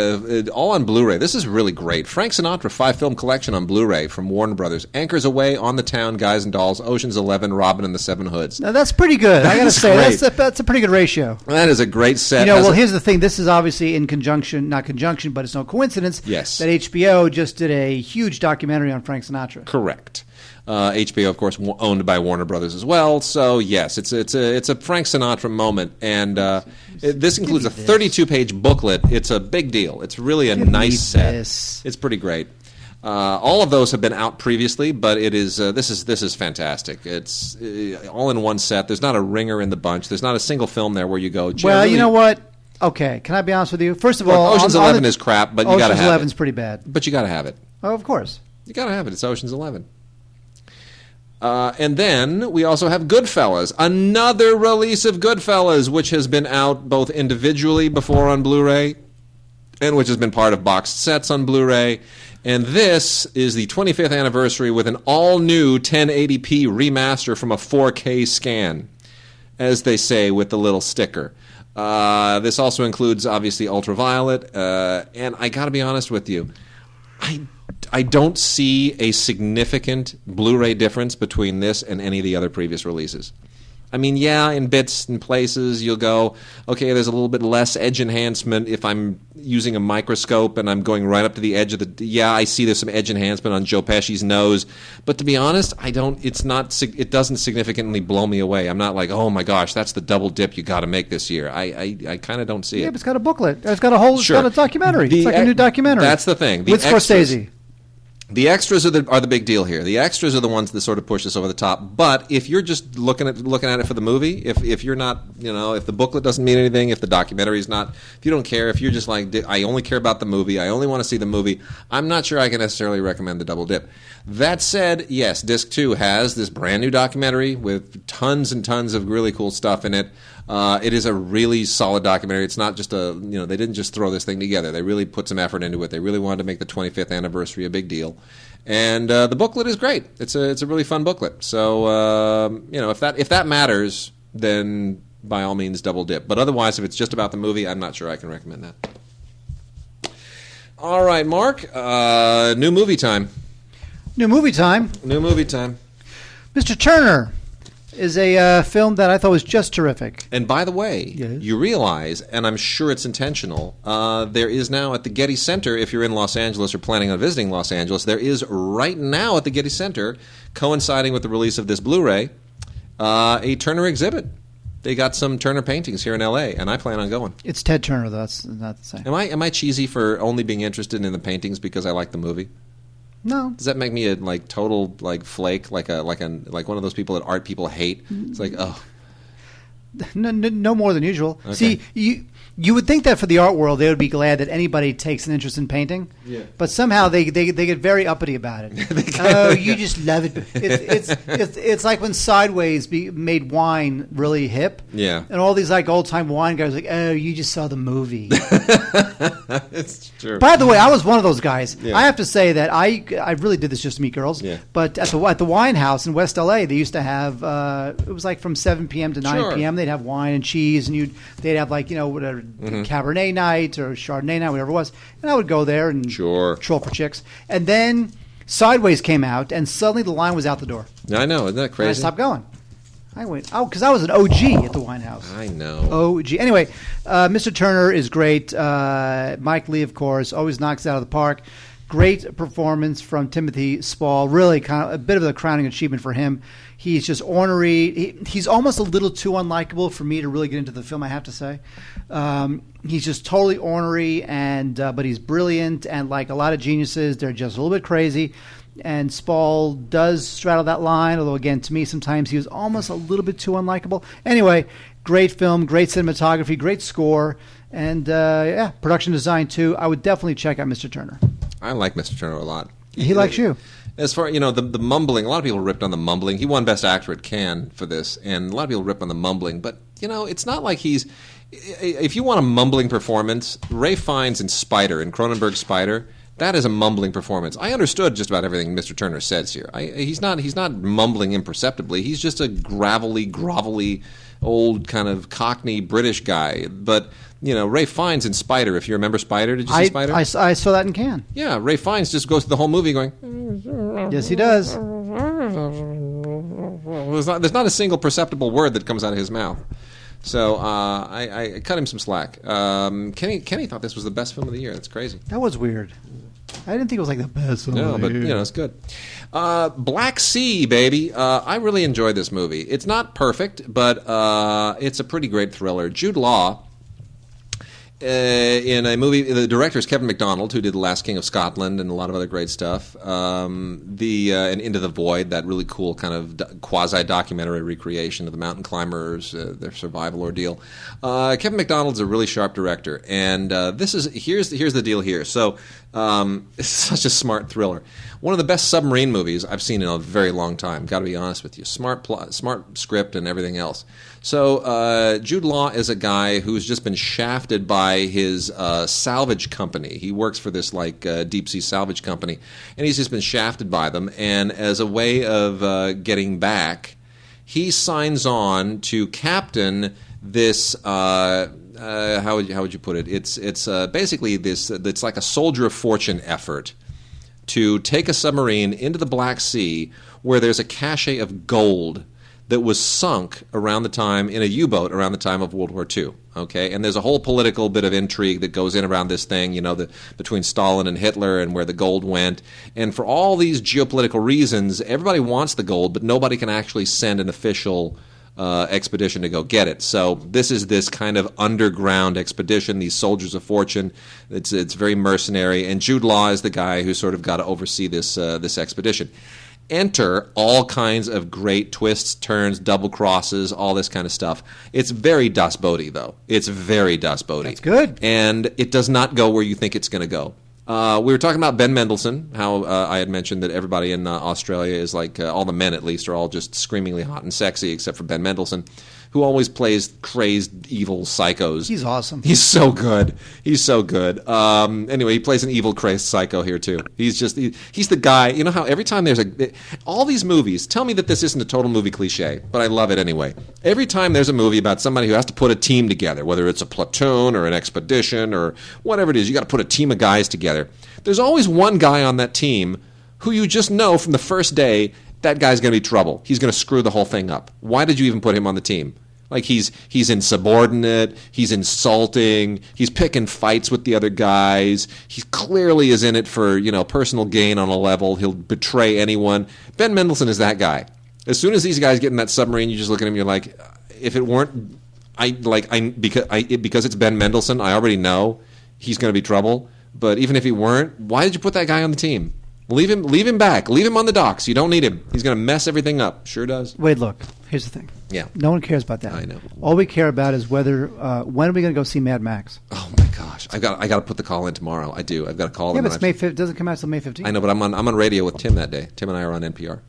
all on Blu-ray. This is really great. Frank Sinatra 5-film collection on Blu-ray from Warner Brothers. Anchors Aweigh, On the Town, Guys and Dolls, Ocean's 11, Robin and the Seven Hoods. Now that's pretty good. I got to say that's a pretty good ratio. That is a great set. Here's the thing. This is obviously in conjunction, not conjunction, but it's no coincidence. Yes. That HBO just did a huge documentary on Frank Sinatra. Correct. HBO, of course, owned by Warner Brothers as well. So yes, it's a Frank Sinatra moment, and this includes a 32-page booklet. It's a big deal. It's really a nice set. It's pretty great. All of those have been out previously, but it is this is fantastic. It's all in one set. There's not a ringer in the bunch. There's not a single film there where you go, well, really? You know what? Okay, can I be honest with you? First of all, Ocean's 11 is crap, but you got to have it. Ocean's 11's pretty bad. But you got to have it. Oh, of course. You got to have it. It's Ocean's 11. And then we also have Goodfellas, another release of Goodfellas, which has been out both individually before on Blu-ray and which has been part of boxed sets on Blu-ray. And this is the 25th anniversary with an all-new 1080p remaster from a 4K scan, as they say with the little sticker. This also includes, obviously, Ultraviolet. And I got to be honest with you, I don't see a significant Blu-ray difference between this and any of the other previous releases. I mean, yeah, in bits and places you'll go, okay, there's a little bit less edge enhancement if I'm using a microscope and I'm going right up to the edge of the... Yeah, I see there's some edge enhancement on Joe Pesci's nose. But to be honest, it doesn't significantly blow me away. I'm not like, oh my gosh, that's the double dip you got to make this year. I kind of don't see it. Yeah, but it's got a booklet. It's got a whole... It's got a documentary. It's like a new documentary. That's the thing. With Scorsese. The extras are the big deal here. The extras are the ones that sort of push us over the top. But if you're just looking at it for the movie, if you're not, if the booklet doesn't mean anything, if the documentary is not, if you don't care, if you're just like, I only care about the movie, I only want to see the movie, I'm not sure I can necessarily recommend the double dip. That said, yes, Disc 2 has this brand new documentary with tons and tons of really cool stuff in it. It is a really solid documentary. It's not just they didn't just throw this thing together. They really put some effort into it. They really wanted to make the 25th anniversary a big deal. And the booklet is great. It's a really fun booklet. So, if that matters, then by all means double dip. But otherwise, if it's just about the movie, I'm not sure I can recommend that. All right, Mark, new movie time. New movie time. Mr. Turner is a film that I thought was just terrific. And by the way, Yes. You realize, and I'm sure it's intentional, there is now at the Getty Center, if you're in Los Angeles or planning on visiting Los Angeles, there is right now at the Getty Center, coinciding with the release of this Blu-ray, a Turner exhibit. They got some Turner paintings here in L.A., and I plan on going. It's Ted Turner, though. That's not the same. Am I cheesy for only being interested in the paintings because I like the movie? No. Does that make me a total flake, like one of those people that art people hate? It's like, oh. No more than usual. Okay. See, you would think that for the art world, they would be glad that anybody takes an interest in painting. Yeah. But somehow they get very uppity about it. Oh, you just love it. It's like when Sideways made wine really hip. Yeah. And all these old time wine guys like, oh, you just saw the movie. It's true. By the way, I was one of those guys. Yeah. I have to say that I really did this just to meet girls. Yeah. But at the wine house in West LA, they used to have it was like from 7 p.m. to 9 Sure. p.m. They'd have wine and cheese, and they'd have whatever Cabernet night or Chardonnay night, whatever it was. And I would go there and Sure. troll for chicks. And then Sideways came out, and suddenly the line was out the door. I know, isn't that And I crazy? stopped going. I went because I was an OG at the wine house. I know. OG. Anyway, Mr. Turner is great. Mike Lee, of course, always knocks it out of the park. Great performance from Timothy Spall. Really kind of a bit of a crowning achievement for him. He's just ornery. He's almost a little too unlikable for me to really get into the film, I have to say. He's just totally ornery, but he's brilliant. And like a lot of geniuses, they're just a little bit crazy. And Spall does straddle that line, although, again, to me, sometimes he was almost a little bit too unlikable. Anyway, great film, great cinematography, great score, and, production design, too. I would definitely check out Mr. Turner. I like Mr. Turner a lot. He likes you. As far the mumbling, a lot of people ripped on the mumbling. He won Best Actor at Cannes for this, and a lot of people rip on the mumbling. But it's not like he's. If you want a mumbling performance, Ralph Fiennes in Spider, in Cronenberg's Spider, that is a mumbling performance. I understood just about everything Mr. Turner says here. He's not mumbling imperceptibly. He's just a grovelly, old kind of Cockney British guy. But Ralph Fiennes in Spider. If you remember Spider, did you see Spider? I saw that in Cannes. Yeah, Ralph Fiennes just goes through the whole movie going. Yes, he does. There's not a single perceptible word that comes out of his mouth. So I cut him some slack. Kenny thought this was the best film of the year. That's crazy. That was weird. I didn't think it was like the best film. No, but it's good. Black Sea, baby. I really enjoyed this movie. It's not perfect, but it's a pretty great thriller. Jude Law. In a movie, the director is Kevin MacDonald, who did The Last King of Scotland and a lot of other great stuff. And Into the Void, that really cool kind of quasi-documentary recreation of the mountain climbers, their survival ordeal. Kevin MacDonald's a really sharp director, and here's the deal here. So it's such a smart thriller. One of the best submarine movies I've seen in a very long time. Got to be honest with you. Smart plot, smart script, and everything else. So Jude Law is a guy who's just been shafted by his salvage company. He works for this deep sea salvage company, and he's just been shafted by them. And as a way of getting back, he signs on to captain this. How would you put it? It's basically this. It's like a soldier of fortune effort to take a submarine into the Black Sea, where there's a cache of gold that was sunk around the time in a U-boat around the time of World War II. Okay, and there's a whole political bit of intrigue that goes in around this thing, between Stalin and Hitler and where the gold went. And for all these geopolitical reasons, everybody wants the gold, but nobody can actually send an official expedition to go get it. So this is this kind of underground expedition, these soldiers of fortune. It's very mercenary, and Jude Law is the guy who's sort of got to oversee this expedition. Enter all kinds of great twists, turns, double crosses, all this kind of stuff. It's very Das Boot-y, though. It's very Das Boot-y. That's good. And it does not go where you think it's going to go. We were talking about Ben Mendelsohn, how I had mentioned that everybody in Australia is like, all the men at least, are all just screamingly hot and sexy, except for Ben Mendelsohn, who always plays crazed, evil psychos. He's awesome. He's so good. He's so good. Anyway, he plays an evil, crazed psycho here, too. He's the guy. You know how every time there's all these movies, tell me that this isn't a total movie cliche, but I love it anyway. Every time there's a movie about somebody who has to put a team together, whether it's a platoon or an expedition or whatever it is, you got to put a team of guys together. There's always one guy on that team who you just know from the first day that guy's going to be trouble. He's going to screw the whole thing up. Why did you even put him on the team? Like he's insubordinate, he's insulting, he's picking fights with the other guys. He clearly is in it for, personal gain on a level. He'll betray anyone. Ben Mendelsohn is that guy. As soon as these guys get in that submarine, you just look at him. You're like, if it weren't, because it's Ben Mendelsohn, I already know he's going to be trouble. But even if he weren't, why did you put that guy on the team? Leave him back. Leave him on the docks. You don't need him. He's going to mess everything up. Sure does. Wait, look. Here's the thing. Yeah. No one cares about that. I know. All we care about is whether when are we going to go see Mad Max? Oh my gosh! I got to put the call in tomorrow. I do. I've got to call. Yeah, in but it's May 5th. It doesn't come out until May 15th. I know, but I'm on radio with Tim that day. Tim and I are on NPR.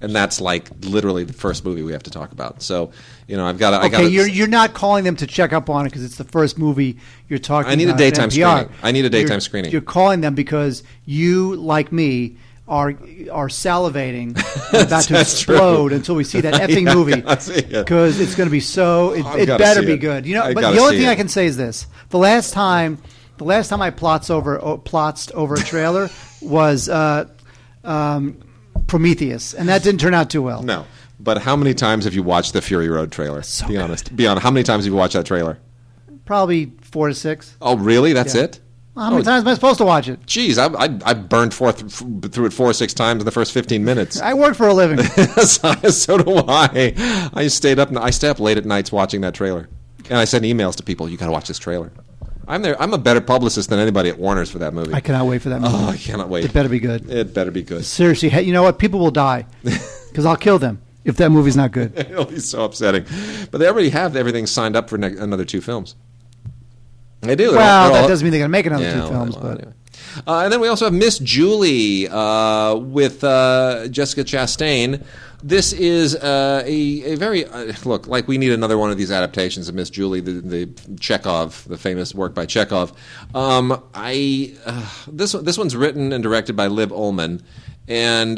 And that's like literally the first movie we have to talk about. So, I've got to. Okay, you're not calling them to check up on it because it's the first movie you're talking about. I need a daytime screening. I need a daytime screening. You're calling them because you, like me, are salivating about to explode until we see that effing movie because it's going to be so. It better be good. But the only thing I can say is this: the last time I plotzed over a trailer was Prometheus, and that didn't turn out too well. No, but how many times have you watched the Fury Road trailer? Be honest. How many times have you watched that trailer? Probably 4 to 6. Oh, really? That's it? How many times am I supposed to watch it? Geez, I burned through it 4 or 6 times in the first 15 minutes. I work for a living. So do I. I stay up late at nights watching that trailer, and I send emails to people. You got to watch this trailer. I'm a better publicist than anybody at Warner's for that movie. I cannot wait for that movie. Oh, I cannot wait. It better be good. It better be good. Seriously, you know what? People will die because I'll kill them if that movie's not good. It'll be so upsetting. But they already have everything signed up for another 2 films. They do. Well, that doesn't mean they're going to make another 2 films. But anyway. And then we also have Miss Julie with Jessica Chastain. This is a very look like we need another one of these adaptations of Miss Julie, the Chekhov, the famous work by Chekhov. This one's written and directed by Liv Ullmann. And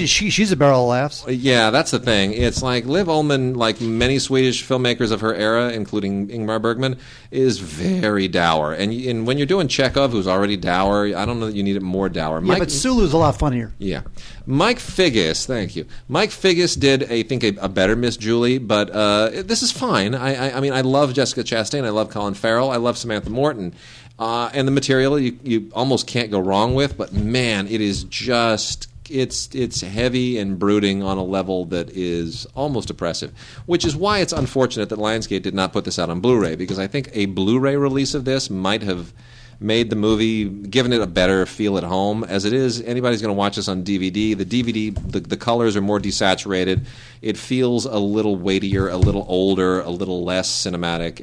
she's a barrel of laughs. Yeah, that's the thing. It's like Liv Ullmann, like many Swedish filmmakers of her era, including Ingmar Bergman, is very dour. And when you're doing Chekhov, who's already dour, I don't know that you need it more dour. Yeah, but Sulu's a lot funnier. Yeah. Mike Figgis, thank you. Mike Figgis did, I think, a better Miss Julie, but this is fine. I mean, I love Jessica Chastain. I love Colin Farrell. I love Samantha Morton. And the material you almost can't go wrong with, but man, it is just it's heavy and brooding on a level that is almost oppressive, which is why it's unfortunate that Lionsgate did not put this out on Blu-ray, because I think a Blu-ray release of this might have made the movie, given it a better feel at home. As it is, anybody's going to watch this on DVD. The DVD, the colors are more desaturated. It feels a little weightier, a little older, a little less cinematic.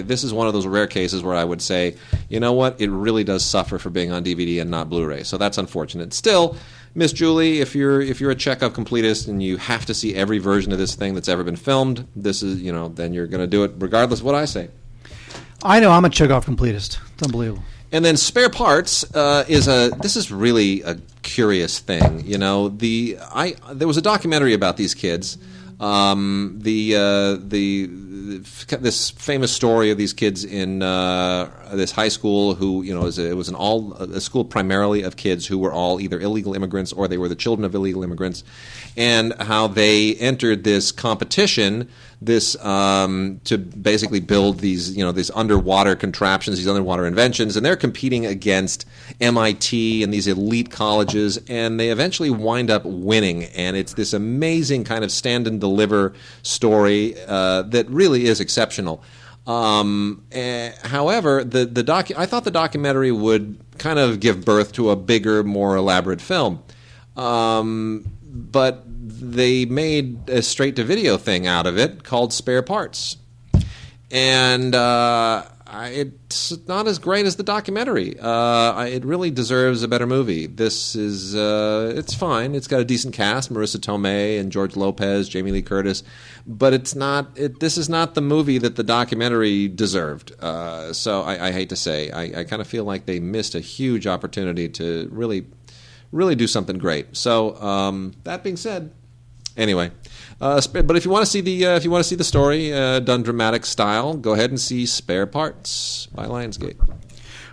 This is one of those rare cases where I would say, you know what, it really does suffer for being on DVD and not Blu-ray. So that's unfortunate. Still, Miss Julie, if you're a Chekhov completist and you have to see every version of this thing that's ever been filmed, this is, then you're going to do it regardless of what I say. I know, I'm a Chekhov completist. It's unbelievable. And then Spare Parts this is really a curious thing. There was a documentary about these kids. This famous story of these kids in this high school who, it was a school primarily of kids who were all either illegal immigrants or they were the children of illegal immigrants, and how they entered this competition to basically build these underwater contraptions, these underwater inventions, and they're competing against MIT and these elite colleges, and they eventually wind up winning. And it's this amazing kind of stand and deliver story that really is exceptional. However, I thought the documentary would kind of give birth to a bigger, more elaborate film. But they made a straight-to-video thing out of it called Spare Parts. And it's not as great as the documentary. It really deserves a better movie. This is it's fine. It's got a decent cast: Marissa Tomei and George Lopez, Jamie Lee Curtis. But it's not. This is not the movie that the documentary deserved. So I hate to say, I kind of feel like they missed a huge opportunity to really do something great. So that being said, anyway. But if you want to see the story done dramatic style, go ahead and see Spare Parts by Lionsgate.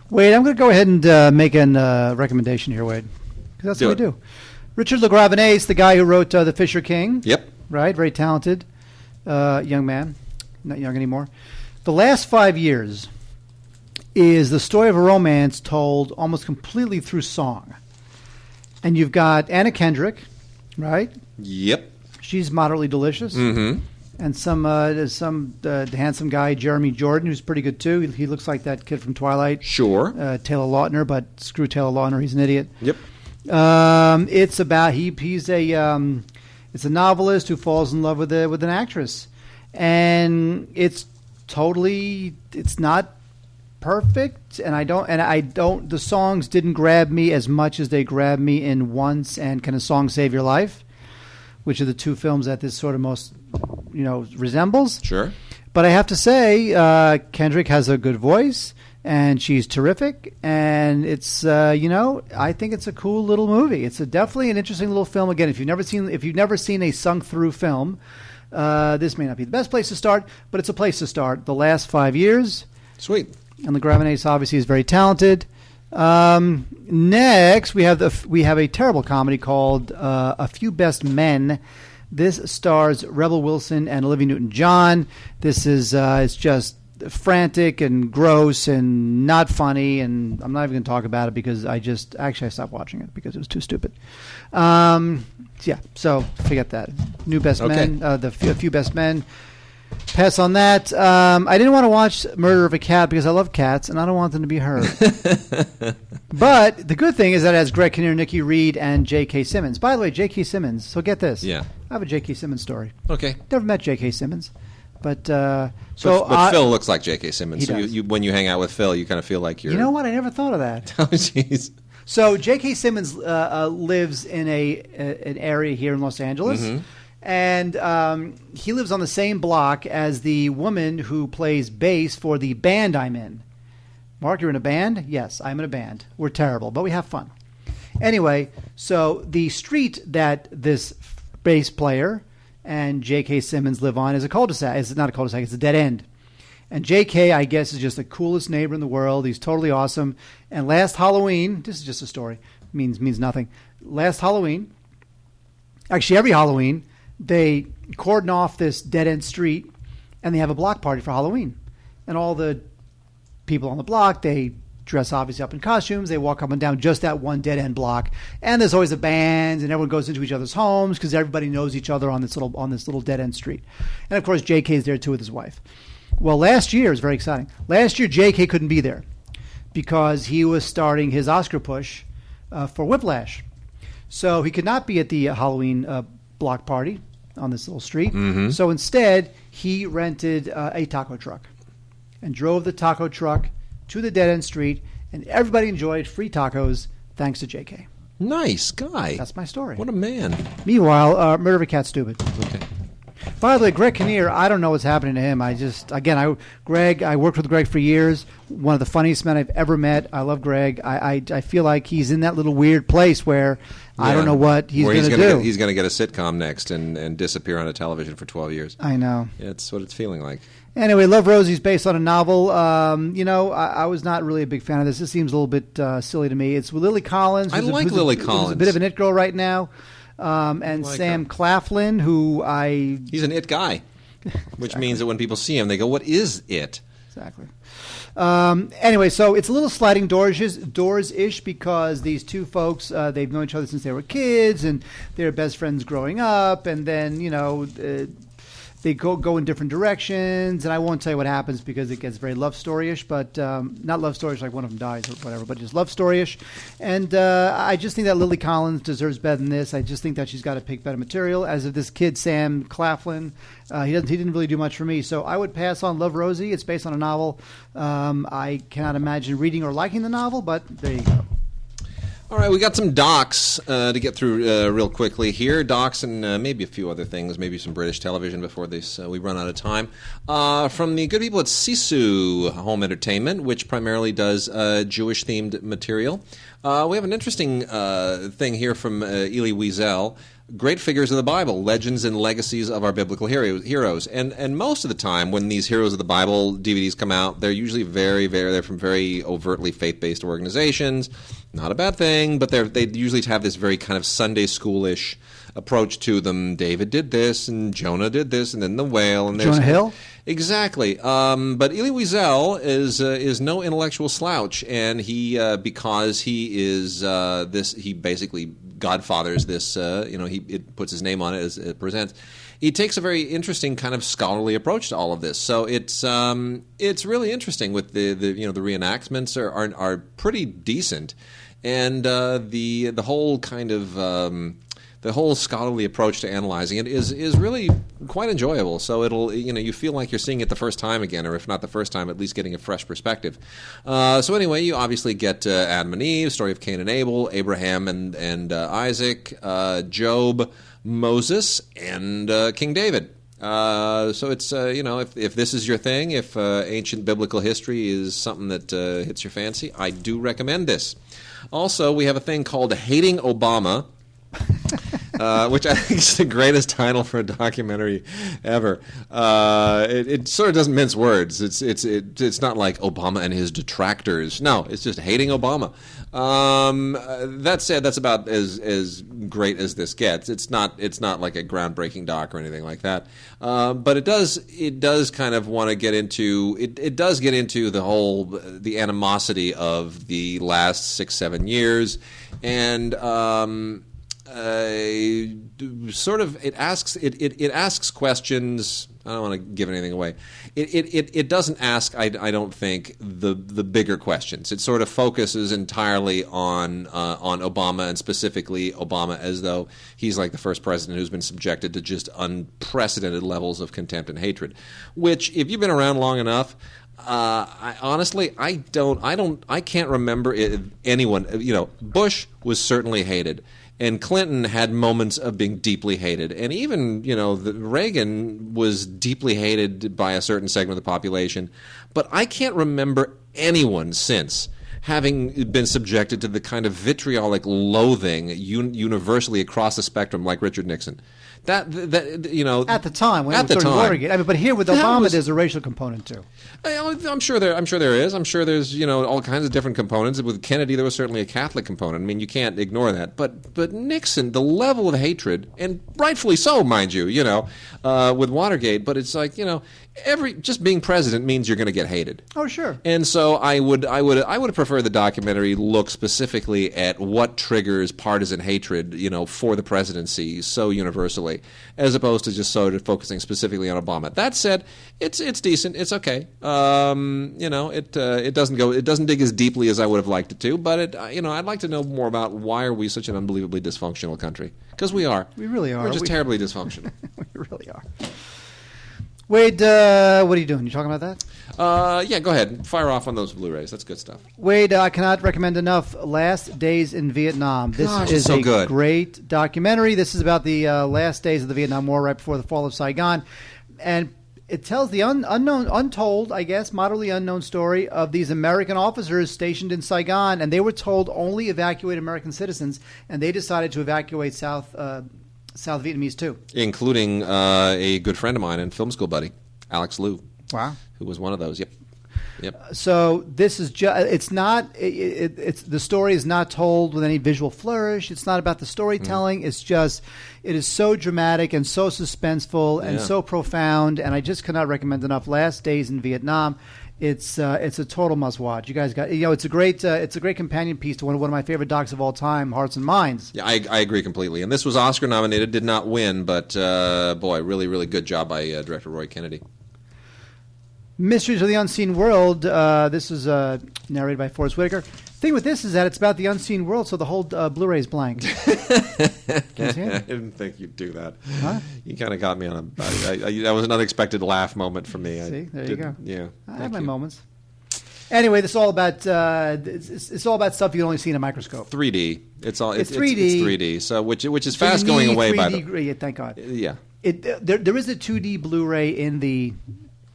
Wade, I'm going to go ahead and make a recommendation here, Wade, because that's what we do. Richard LaGravenese, the guy who wrote The Fisher King. Yep. Right, very talented young man, not young anymore. The last 5 years is the story of a romance told almost completely through song. And you've got Anna Kendrick, right? Yep. She's moderately delicious. Mm-hmm. And there's some handsome guy, Jeremy Jordan, who's pretty good too. He looks like that kid from Twilight. Sure. Taylor Lautner, but screw Taylor Lautner, he's an idiot. Yep. It's about it's a novelist who falls in love with an actress, and it's not perfect, and I don't. The songs didn't grab me as much as they grabbed me in Once and Can a Song Save Your Life, which are the two films that this sort of most, resembles. Sure. But I have to say, Kendrick has a good voice, and she's terrific, and it's, I think it's a cool little movie. It's definitely an interesting little film. Again, if you've never seen a sung-through film, this may not be the best place to start, but it's a place to start. The last 5 years. Sweet. And LaGravenese obviously is very talented. Next, we have a terrible comedy called A Few Best Men. This stars Rebel Wilson and Olivia Newton-John. This is it's just frantic and gross and not funny, and I'm not even going to talk about it because I stopped watching it because it was too stupid. So forget that. New Best Men, A Few Best Men. Pass on that. I didn't want to watch Murder of a Cat because I love cats and I don't want them to be hurt. But the good thing is that it has Greg Kinnear, Nikki Reed, and J.K. Simmons. By the way, J.K. Simmons. So get this. Yeah. I have a J.K. Simmons story. Okay. Never met J.K. Simmons, but But Phil looks like J.K. Simmons. He So does. you when you hang out with Phil, you kind of feel like you're. You know what? I never thought of that. Oh, jeez. So J.K. Simmons lives in an area here in Los Angeles. Mm-hmm. And he lives on the same block as the woman who plays bass for the band I'm in. Mark, you're in a band? Yes, I'm in a band. We're terrible, but we have fun. Anyway, so the street that this bass player and J.K. Simmons live on is a cul-de-sac. It's not a cul-de-sac, it's a dead end. And J.K., I guess, is just the coolest neighbor in the world. He's totally awesome. And last Halloween, this is just a story, means nothing. Last Halloween, actually every Halloween, they cordon off this dead-end street, and they have a block party for Halloween. And all the people on the block, they dress obviously up in costumes. They walk up and down just that one dead-end block. And there's always a band, and everyone goes into each other's homes because everybody knows each other on this little dead-end street. And, of course, J.K. is there, too, with his wife. Well, last year, it was very exciting. Last year, J.K. couldn't be there because he was starting his Oscar push for Whiplash. So he could not be at the Halloween block party on this little street. Mm-hmm. So instead, he rented a taco truck and drove the taco truck to the dead-end street, and everybody enjoyed free tacos thanks to JK. Nice guy. That's my story. What a man. Meanwhile, Murder of a Cat stupid. Okay. By the way, Greg Kinnear, I don't know what's happening to him. I worked with Greg for years. One of the funniest men I've ever met. I love Greg. I feel like he's in that little weird place where I don't know what he's going to do. He's going to get a sitcom next and disappear on a television for 12 years. I know. It's what it's feeling like. Anyway, Love Rosie's based on a novel. I was not really a big fan of this. This seems a little bit silly to me. It's with Lily Collins. Lily Collins. Who's a bit of an it girl right now. And Sam Claflin, who He's an it guy. which means that when people see him, they go, "What is it?" Exactly. Anyway, so it's a little sliding doors-ish because these two folks, they've known each other since they were kids, and they're best friends growing up, and then, they go in different directions, and I won't tell you what happens because it gets very love story-ish, but not love story-ish like one of them dies or whatever, but just love story-ish. And I just think that Lily Collins deserves better than this. I just think that she's got to pick better material. As of this kid, Sam Claflin, he didn't really do much for me, so I would pass on Love Rosie. It's based on a novel. I cannot imagine reading or liking the novel, but there you go. All right, we got some docs to get through real quickly here. Docs and maybe a few other things, maybe some British television before this we run out of time. From the good people at Sisu Home Entertainment, which primarily does Jewish-themed material. We have an interesting thing here from Elie Wiesel. Great figures of the Bible, legends and legacies of our biblical heroes. And most of the time when these Heroes of the Bible DVDs come out, they're usually they're from very overtly faith-based organizations. Not a bad thing, but they usually have this very kind of Sunday school-ish approach to them. David did this, and Jonah did this, and then the whale. And Jonah Hill? Exactly. But Elie Wiesel is no intellectual slouch, and he because he is he basically godfathers this. It puts his name on it as it presents. He takes a very interesting kind of scholarly approach to all of this. So it's really interesting with the reenactments are pretty decent, and the whole kind of the whole scholarly approach to analyzing it is really quite enjoyable. So it'll you feel like you're seeing it the first time again, or if not the first time, at least getting a fresh perspective. So anyway, you obviously get Adam and Eve, story of Cain and Abel, Abraham and Isaac, Job, Moses, and King David. So it's if this is your thing, if ancient biblical history is something that hits your fancy, I do recommend this. Also, we have a thing called Hating Obama. Which I think is the greatest title for a documentary ever. It sort of doesn't mince words. It's not like Obama and his detractors. No, it's just Hating Obama. That said, that's about as great as this gets. It's not like a groundbreaking doc or anything like that. But it does kind of want to get into it does get into the animosity of the last 6-7 years, and it asks questions. I don't want to give anything away. It doesn't ask, I don't think, the bigger questions. It sort of focuses entirely on Obama, and specifically Obama, as though he's like the first president who's been subjected to just unprecedented levels of contempt and hatred. Which, if you've been around long enough, I can't remember anyone. Bush was certainly hated. And Clinton had moments of being deeply hated. And even, Reagan was deeply hated by a certain segment of the population. But I can't remember anyone since having been subjected to the kind of vitriolic loathing universally across the spectrum like Richard Nixon. At the time when it was Watergate. But here with Obama, there's a racial component too. I'm sure there is. I'm sure there's all kinds of different components. With Kennedy, there was certainly a Catholic component. I mean, you can't ignore that. But Nixon, the level of hatred, and rightfully so, mind you, with Watergate. But it's like just being president means you're going to get hated. Oh, sure. And so I would prefer the documentary look specifically at what triggers partisan hatred, for the presidency so universally, as opposed to just sort of focusing specifically on Obama. That said, it's decent. It's okay. It doesn't dig as deeply as I would have liked it to, but I'd like to know more about why are we such an unbelievably dysfunctional country? Because we are. We really are. We're just terribly dysfunctional. We really are. Wade, what are you doing? You talking about that? Yeah, go ahead. Fire off on those Blu-rays. That's good stuff. Wade, I cannot recommend enough Last Days in Vietnam. This is so a good. Great documentary. This is about the last days of the Vietnam War right before the fall of Saigon. And it tells the untold, I guess, moderately unknown story of these American officers stationed in Saigon. And they were told only evacuate American citizens. And they decided to evacuate South Vietnamese too, including a good friend of mine and film school buddy, Alex Liu. Wow, who was one of those. Yep. Yep. So this is it's not it's the story is not told with any visual flourish. It's not about the storytelling. It's just it is so dramatic and so suspenseful and so profound. And I just cannot recommend enough. Last Days in Vietnam. It's a total must watch. You guys got it's a great companion piece to one of my favorite docs of all time, Hearts and Minds. Yeah, I agree completely. And this was Oscar nominated, did not win, but boy, really, really good job by director Roy Kennedy. Mysteries of the Unseen World. This is narrated by Forrest Whitaker. Thing with this is that it's about the unseen world, so the whole Blu-ray is blank. Can you see it? I didn't think you'd do that. Huh? You kind of got me on that was an unexpected laugh moment for me. See, there you go. Yeah, I have my moments. Anyway, this is all about it's all about stuff you can only see in a microscope. 3D. It's 3D. It's 3D. So which is fast going away 3D, by the. yeah, thank God. Yeah. There is a 2D Blu-ray in the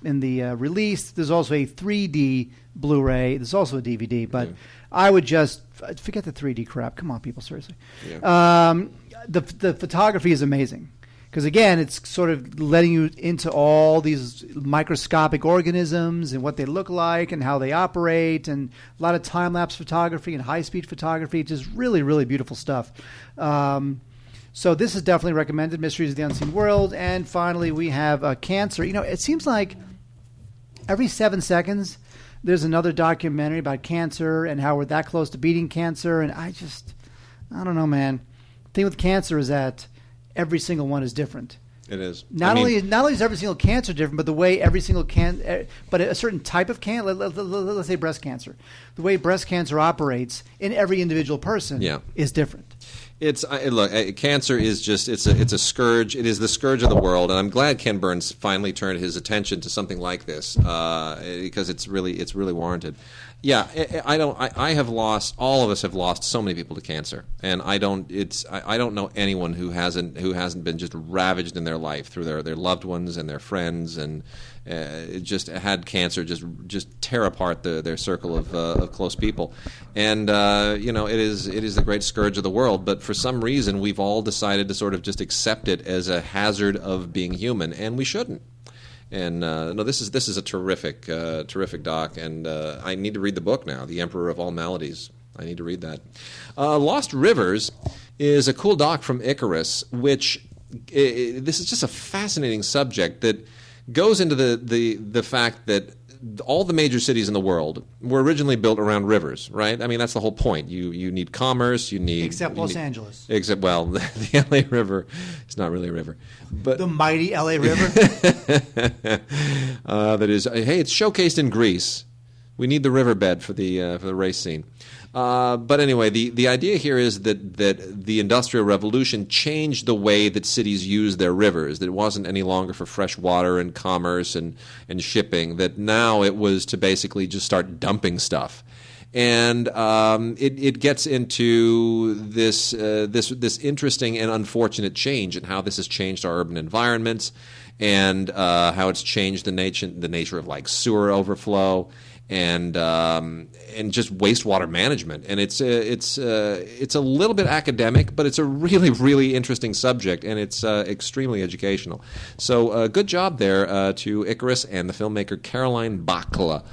release. There's also a 3D Blu-ray. There's also a DVD, but I would just forget the 3D crap. Come on, people, seriously. Yeah. The photography is amazing because, again, it's sort of letting you into all these microscopic organisms and what they look like and how they operate, and a lot of time-lapse photography and high-speed photography. Just really, really beautiful stuff. So this is definitely recommended, Mysteries of the Unseen World. And finally, we have Cancer. It seems like every 7 seconds, there's another documentary about cancer and how we're that close to beating cancer. And I don't know, man. The thing with cancer is that every single one is different. It is. Not only is every single cancer different, but the way every single but a certain type of cancer, let's say breast cancer, the way breast cancer operates in every individual person is different. Cancer is just it's a scourge. It is the scourge of the world, and I'm glad Ken Burns finally turned his attention to something like this because it's really warranted. Yeah, all of us have lost so many people to cancer, and I don't know anyone who hasn't been just ravaged in their life through their loved ones and their friends, and just had cancer just tear apart their circle of close people, and it is the great scourge of the world. But for some reason, we've all decided to sort of just accept it as a hazard of being human, and we shouldn't. And this is a terrific doc, and I need to read the book now, The Emperor of All Maladies. I need to read that. Lost Rivers is a cool doc from Icarus, which this is just a fascinating subject that goes into the fact that all the major cities in the world were originally built around rivers, right? I mean, that's the whole point. You need commerce, except Los Angeles. Except, well, the LA River is not really a river. But the mighty LA River? That is, hey, it's showcased in Greece. We need the riverbed for the race scene. But anyway, the idea here is that the Industrial Revolution changed the way that cities use their rivers. That it wasn't any longer for fresh water and commerce and shipping. That now it was to basically just start dumping stuff. And it gets into this interesting and unfortunate change and how this has changed our urban environments and how it's changed the nature of like sewer overflow. And just wastewater management, and it's a little bit academic, but it's a really, really interesting subject, and it's extremely educational. So good job there to Icarus and the filmmaker Caroline Bakla.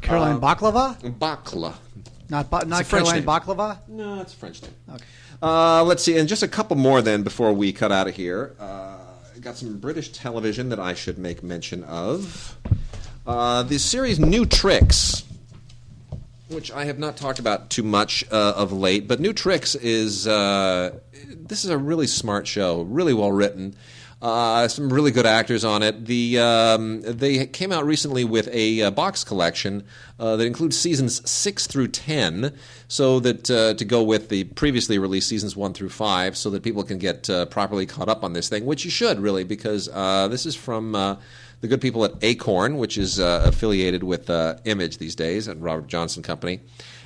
Caroline Baklava? Bakla. Not Caroline Baklava? No, it's a French name. Okay. Let's see, and just a couple more then before we cut out of here. Got some British television that I should make mention of. The series New Tricks, which I have not talked about too much of late, but New Tricks is this is a really smart show, really well written. Some really good actors on it. They came out recently with a box collection that includes seasons 6 through 10, so that to go with the previously released seasons 1 through 5, so that people can get properly caught up on this thing, which you should really, because this is from the good people at Acorn, which is affiliated with Image these days, at Robert Johnson Company.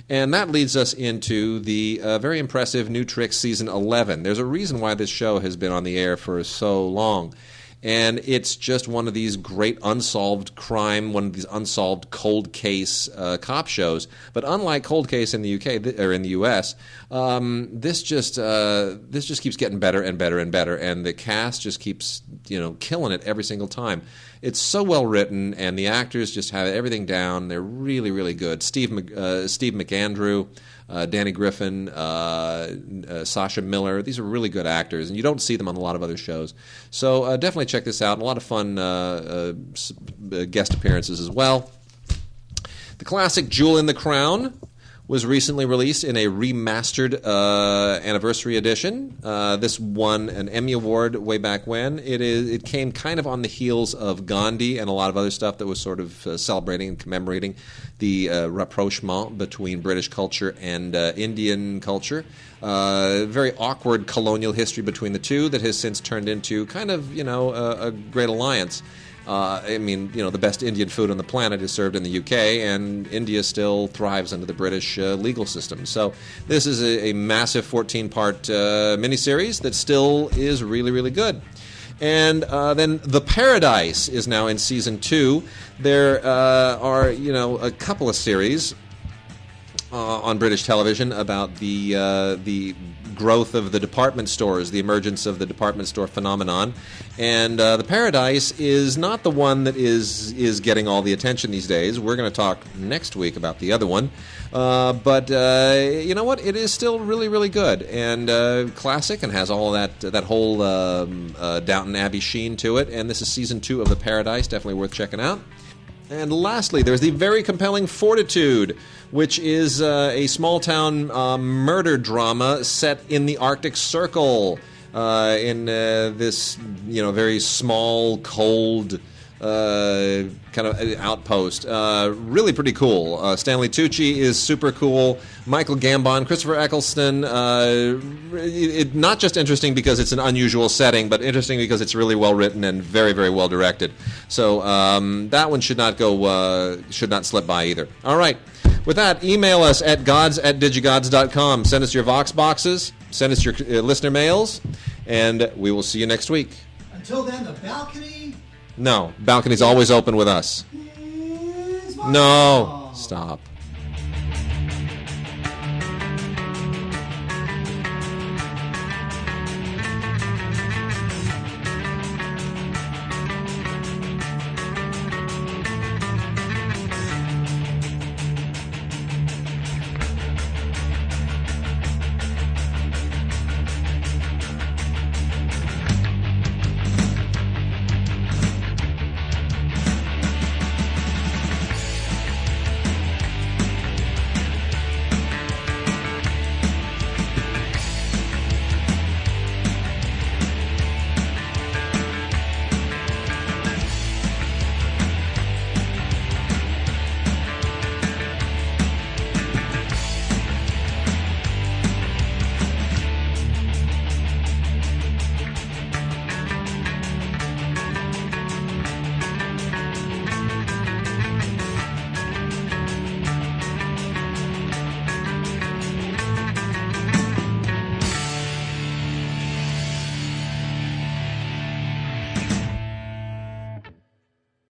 And that leads us into the very impressive New Tricks Season 11. There's a reason why this show has been on the air for so long. And it's just one of these great unsolved crime, one of these unsolved cold case cop shows. But unlike Cold Case in the UK or in the US, this just keeps getting better and better and better, and the cast just keeps killing it every single time. It's so well written, and the actors just have everything down. They're really, really good. Steve McAndrew, Danny Griffin, Sasha Miller. These are really good actors, and you don't see them on a lot of other shows. So definitely check this out. A lot of fun guest appearances as well. The classic Jewel in the Crown was recently released in a remastered anniversary edition. This won an Emmy Award way back when. It came kind of on the heels of Gandhi and a lot of other stuff that was sort of celebrating and commemorating the rapprochement between British culture and Indian culture. Very awkward colonial history between the two that has since turned into kind of, a great alliance. The best Indian food on the planet is served in the UK, and India still thrives under the British legal system. So this is a massive 14-part miniseries that still is really, really good. And then The Paradise is now in Season 2. There are, a couple of series on British television about the growth of the department stores, the emergence of the department store phenomenon. And The Paradise is not the one that is getting all the attention these days. We're going to talk next week about the other one. But you know what? It is still really, really good and classic, and has all that whole Downton Abbey sheen to it. And this is Season 2 of The Paradise. Definitely worth checking out. And lastly, there's the very compelling Fortitude, which is a small-town murder drama set in the Arctic Circle, in this very small, cold kind of outpost. Really pretty cool. Stanley Tucci is super cool. Michael Gambon, Christopher Eccleston. Not just interesting because it's an unusual setting, but interesting because it's really well written and very, very well directed. So that one should not slip by either. All right. With that, email us at gods@digigods.com. Send us your Vox boxes. Send us your listener mails. And we will see you next week. Until then, the balcony... No, balcony's always open with us. No, stop.